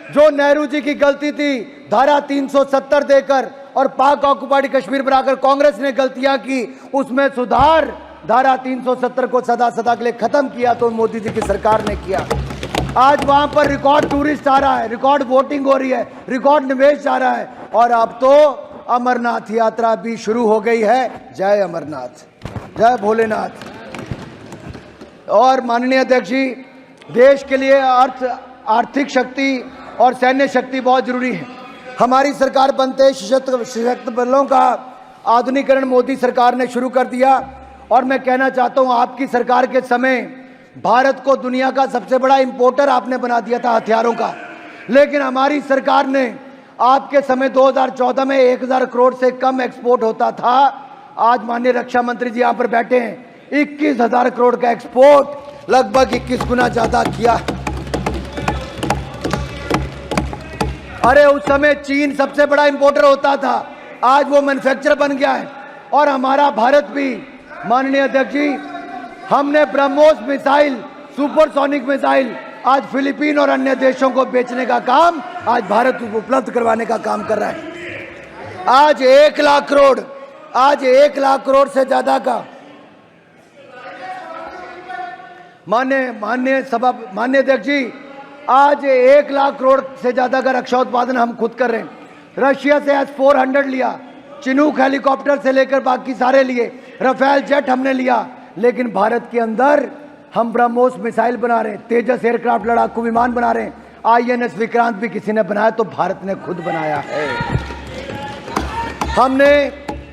Speaker 2: जो नेहरू जी की गलती थी धारा 370 देकर और पाक ऑक्युपाइड कश्मीर बनाकर कांग्रेस ने गलतियां की, उसमें सुधार धारा 370 को सदा के लिए खत्म किया तो मोदी जी की सरकार ने किया। आज वहां पर रिकॉर्ड टूरिस्ट आ रहा है, रिकॉर्ड वोटिंग हो रही है, रिकॉर्ड निवेश आ रहा है, और अब तो अमरनाथ यात्रा भी शुरू हो गई है। जय अमरनाथ, जय भोलेनाथ। और माननीय अध्यक्ष जी, देश के लिए आर्थिक शक्ति और सैन्य शक्ति बहुत जरूरी है। हमारी सरकार बनते सशक्त बलों का आधुनिकीकरण मोदी सरकार ने शुरू कर दिया। और मैं कहना चाहता हूं, आपकी सरकार के समय भारत को दुनिया का सबसे बड़ा इंपोर्टर आपने बना दिया था हथियारों का, लेकिन हमारी सरकार ने आपके समय 2014 में 1000 करोड़ से कम एक्सपोर्ट होता था। आज माननीय रक्षा मंत्री जी यहां पर बैठे हैं, 21,000 करोड़ का एक्सपोर्ट, लगभग 21 गुना ज्यादा किया। अरे उस समय चीन सबसे बड़ा इंपोर्टर होता था, आज वो मैन्युफैक्चरर बन गया है। और हमारा भारत भी, माननीय अध्यक्ष जी, हमने ब्रह्मोस मिसाइल, सुपरसोनिक मिसाइल आज फिलीपीन और अन्य देशों को बेचने का काम आज भारत उपलब्ध करवाने का काम कर रहा है। आज 1 लाख करोड़ से ज्यादा का माननीय अध्यक्ष जी, आज 1 लाख करोड़ से ज्यादा का रक्षा उत्पादन हम खुद कर रहे हैं। रशिया से S-400 लिया, चिनूक हेलीकॉप्टर से लेकर बाकी सारे लिए, राफेल जेट हमने लिया, लेकिन भारत के अंदर हम ब्रह्मोस मिसाइल बना रहे हैं, तेजस एयरक्राफ्ट लड़ाकू विमान बना रहे हैं, INS विक्रांत भी किसी ने बनाया तो भारत ने खुद बनाया है। हमने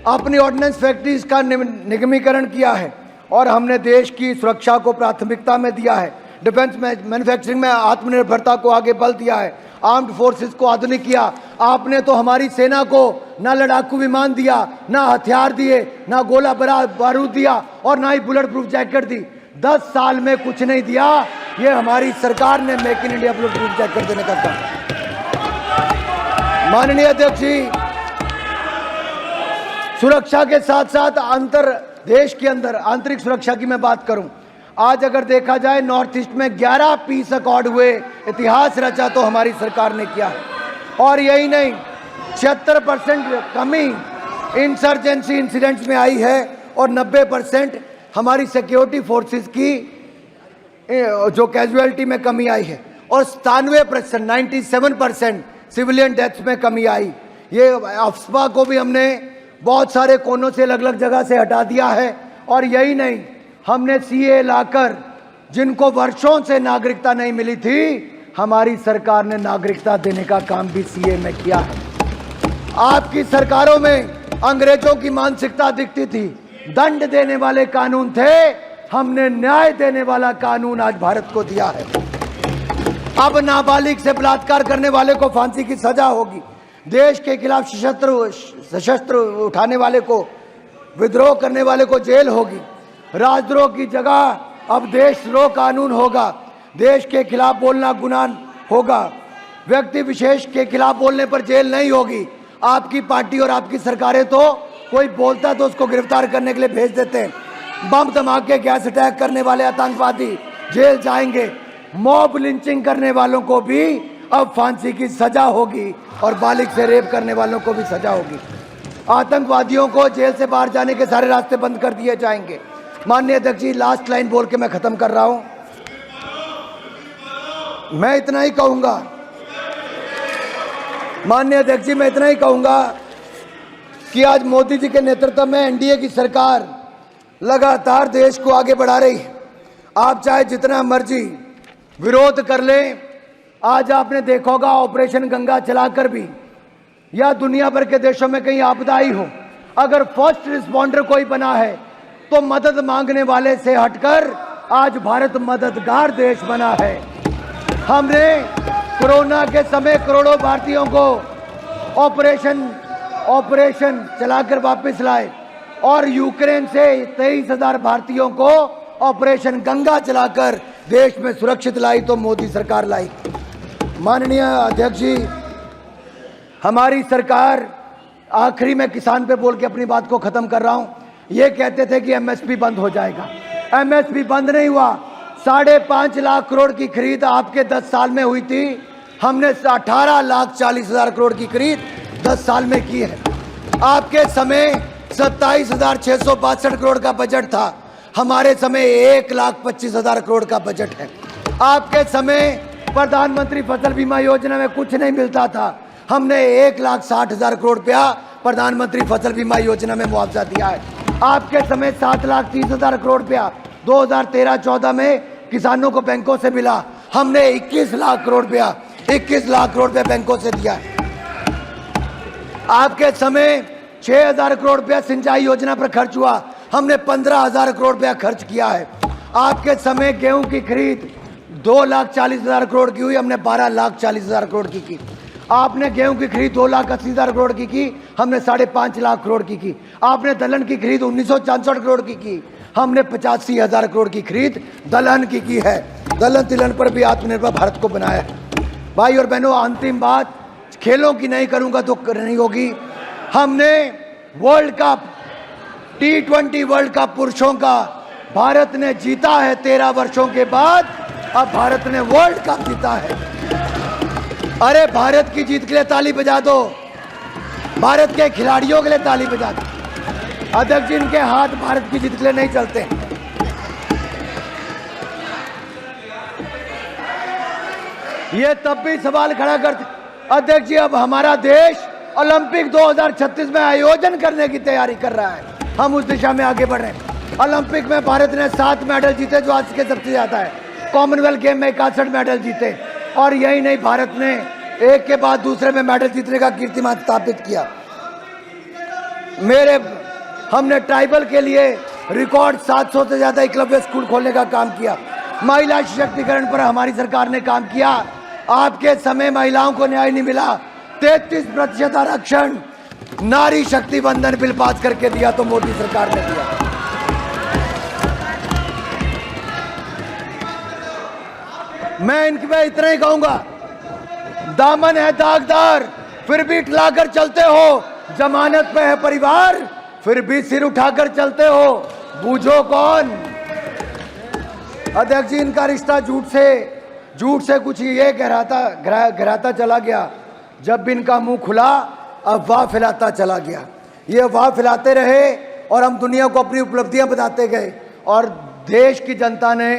Speaker 2: अपनी ऑर्डिनेंस फैक्ट्रीज का निगमीकरण किया है और हमने देश की सुरक्षा को प्राथमिकता में दिया है। डिफेंस मैन्युफैक्चरिंग में आत्मनिर्भरता को आगे बल दिया है, आर्म्ड फोर्सेस को आधुनिक किया। आपने तो हमारी सेना को ना लड़ाकू विमान दिया, ना हथियार दिए, ना गोला बारूद दिया और ना ही बुलेट प्रूफ जैकेट दी। 10 साल में कुछ नहीं दिया। ये हमारी सरकार ने make in India bullet proof jacket देने का काम। माननीय अध्यक्ष जी, सुरक्षा के साथ साथ देश के अंदर आंतरिक सुरक्षा की मैं बात करूं, आज अगर देखा जाए नॉर्थ ईस्ट में 11 पीस अकॉर्ड हुए, इतिहास रचा तो हमारी सरकार ने किया है। और यही नहीं, 76% कमी इंसर्जेंसी इंसिडेंट्स में आई है और 90% हमारी सिक्योरिटी फोर्सेस की जो कैजुअलिटी में कमी आई है और 97% 97% सिविलियन डेथ्स में कमी आई। ये अफवाह को भी हमने बहुत सारे कोनों से अलग अलग जगह से हटा दिया है। और यही नहीं, हमने सीए लाकर जिनको वर्षों से नागरिकता नहीं मिली थी, हमारी सरकार ने नागरिकता देने का काम भी सीए में किया है। आपकी सरकारों में अंग्रेजों की मानसिकता दिखती थी, दंड देने वाले कानून थे, हमने न्याय देने वाला कानून आज भारत को दिया है। अब नाबालिग से बलात्कार करने वाले को फांसी की सजा होगी, देश के खिलाफ सशस्त्र उठाने वाले को, विद्रोह करने वाले को जेल होगी, राजद्रोह की जगह अब देशद्रोह कानून होगा, देश के खिलाफ बोलना गुनाह होगा, व्यक्ति विशेष के खिलाफ बोलने पर जेल नहीं होगी। आपकी पार्टी और आपकी सरकारें तो कोई बोलता तो उसको गिरफ्तार करने के लिए भेज देते हैं, बम धमाके गैस अटैक करने वाले आतंकवादी जेल जाएंगे, मॉब लिंचिंग करने वालों को भी अब फांसी की सजा होगी और बालिग से रेप करने वालों को भी सजा होगी। आतंकवादियों को जेल से बाहर जाने के सारे रास्ते बंद कर दिए जाएंगे। माननीय अध्यक्ष जी, लास्ट लाइन बोल के मैं खत्म कर रहा हूं। मैं इतना ही कहूंगा, माननीय अध्यक्ष जी, मैं इतना ही कहूंगा कि आज मोदी जी के नेतृत्व में एनडीए की सरकार लगातार देश को आगे बढ़ा रही है। आप चाहे जितना मर्जी विरोध कर लें, आज आपने देखा होगा ऑपरेशन गंगा चलाकर भी, या दुनिया भर के देशों में कहीं आपदा आई हो, अगर फर्स्ट रिस्पॉन्डर कोई बना है तो मदद मांगने वाले से हटकर आज भारत मददगार देश बना है। हमने कोरोना के समय करोड़ों भारतीयों को ऑपरेशन चलाकर वापस लाए और यूक्रेन से 23,000 भारतीयों को ऑपरेशन गंगा चलाकर देश में सुरक्षित लाई तो मोदी सरकार लाई। माननीय अध्यक्ष जी, हमारी सरकार, आखिरी में किसान पे बोल के अपनी बात को खत्म कर रहा हूं, ये कहते थे कि एमएसपी बंद हो जाएगा, एमएसपी बंद नहीं हुआ। 5.5 लाख करोड़ की खरीद आपके 10 साल में हुई थी, हमने 18,40,000 करोड़ की खरीद 10 साल में की है। आपके समय 27,662 करोड़ का बजट था, हमारे समय 1,25,000 करोड़ का बजट है। आपके समय प्रधानमंत्री फसल बीमा योजना में कुछ नहीं मिलता था, हमने 1,60,000 करोड़ रुपया प्रधानमंत्री फसल बीमा योजना में मुआवजा दिया है। आपके समय 7,30,000 करोड़ रुपया 2013-14 में किसानों को बैंकों से मिला, हमने 21 लाख करोड़ रुपया बैंकों से दिया है। आपके समय 6,000 करोड़ रुपया सिंचाई योजना पर खर्च हुआ, हमने 15,000 करोड़ रुपया खर्च किया है। आपके समय गेहूं की खरीद 2,40,000 करोड़ की हुई, हमने 12,40,000 करोड़ की। आपने गेहूं की खरीद 2,80,000 करोड़ की, हमने 5.5 लाख करोड़ की। आपने दलहन की खरीद 1,964 करोड़ की, हमने 85,000 करोड़ की खरीद दलहन की है। दलहन तिलहन पर भी आत्मनिर्भर भारत को बनाया है। भाई और बहनों, अंतिम बात खेलों की नहीं करूंगा तो नहीं होगी। हमने world cup T20 world cup पुरुषों का भारत ने जीता है 13 वर्षों के बाद, अब भारत ने वर्ल्ड कप जीता है। अरे भारत की जीत के लिए ताली बजा दो, भारत के खिलाड़ियों के लिए ताली बजा दो। अध्यक्ष जी, इनके हाथ भारत की जीत के लिए नहीं चलते। ये तब भी सवाल खड़ा करते, अध्यक्ष जी अब हमारा देश ओलंपिक 2036 में आयोजन करने की तैयारी कर रहा है, हम उस दिशा में आगे बढ़ रहे हैं। ओलंपिक में भारत ने 7 मेडल जीते, जो आज के सबसे ज्यादा है। कॉमनवेल्थ गेम में 61 मेडल जीते, और यही नहीं, भारत ने एक के बाद दूसरे में मेडल जीतने का कीर्तिमान स्थापित किया। हमने ट्राइबल के लिए रिकॉर्ड 700 से ज्यादा एकलव्य स्कूल खोलने का काम किया। महिला सशक्तिकरण पर हमारी सरकार ने काम किया। आपके समय महिलाओं को न्याय नहीं मिला, 33% आरक्षण नारी शक्ति वंदन बिल पास करके दिया तो मोदी सरकार ने दिया। मैं इनके पे इतना ही कहूंगा, दामन है दागदार फिर भी इठलाकर चलते हो, जमानत पे है परिवार फिर भी सिर उठाकर चलते हो, बूझो कौन। अध्यक्ष जी, इनका रिश्ता झूठ से कुछ ये गहराता चला गया। जब भी इनका मुंह खुला अफवाह फैलाता चला गया। ये अफवाह फैलाते रहे और हम दुनिया को अपनी उपलब्धियां बताते गए और देश की जनता ने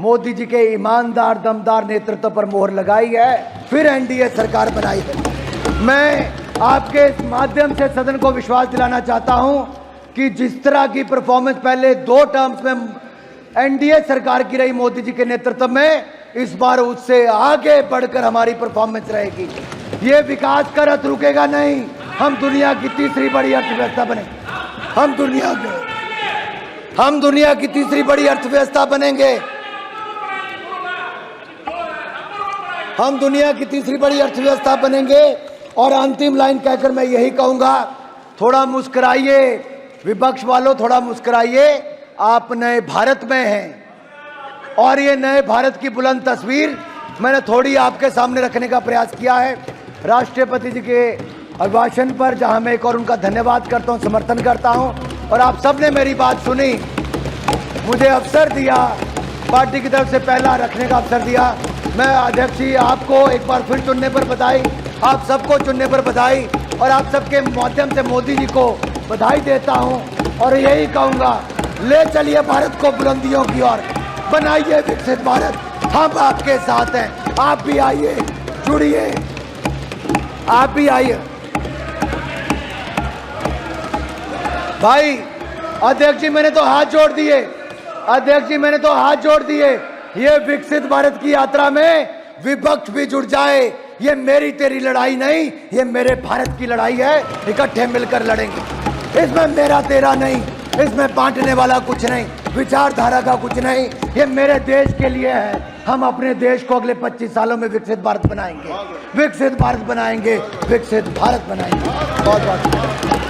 Speaker 2: मोदी जी के ईमानदार दमदार नेतृत्व पर मोहर लगाई है, फिर एनडीए सरकार बनाई है। मैं आपके इस माध्यम से सदन को विश्वास दिलाना चाहता हूं कि जिस तरह की परफॉर्मेंस पहले 2 टर्म्स में एनडीए सरकार की रही मोदी जी के नेतृत्व में, इस बार उससे आगे बढ़कर हमारी परफॉर्मेंस रहेगी। ये विकास का रथ रुकेगा नहीं। हम दुनिया की तीसरी बड़ी अर्थव्यवस्था बने। हम दुनिया की तीसरी बड़ी अर्थव्यवस्था बनेंगे। हम दुनिया की तीसरी बड़ी अर्थव्यवस्था बनेंगे। और अंतिम लाइन कहकर मैं यही कहूंगा, थोड़ा मुस्कुराइए विपक्ष वालों, थोड़ा मुस्कुराइए। आप नए भारत में हैं और ये नए भारत की बुलंद तस्वीर मैंने थोड़ी आपके सामने रखने का प्रयास किया है। राष्ट्रपति जी के अभिभाषण पर, जहां मैं एक और उनका धन्यवाद करता हूं, समर्थन करता हूं, और आप सबने मेरी बात सुनी, मुझे अवसर दिया, पार्टी की तरफ से पहला रखने का अवसर दिया। मैं अध्यक्ष जी आपको एक बार फिर चुनने पर बधाई, आप सबको चुनने पर बधाई, और आप सबके माध्यम से मोदी जी को बधाई देता हूं और यही कहूंगा, ले चलिए भारत को बुलंदियों की ओर, बनाइए विकसित भारत। हम आपके साथ हैं, आप भी आइए, जुड़िए, आप भी आइए। भाई अध्यक्ष जी मैंने तो हाथ जोड़ दिए, अध्यक्ष जी मैंने तो हाथ जोड़ दिए। ये विकसित भारत की यात्रा में विपक्ष भी जुड़ जाए। ये मेरी तेरी लड़ाई नहीं, ये मेरे भारत की लड़ाई है। इकट्ठे मिलकर लड़ेंगे। इसमें मेरा तेरा नहीं, इसमें बांटने वाला कुछ नहीं, विचारधारा का कुछ नहीं। ये मेरे देश के लिए है। हम अपने देश को अगले 25 सालों में विकसित भारत बनाएंगे, विकसित भारत बनाएंगे, विकसित भारत बनाएंगे। बहुत बहुत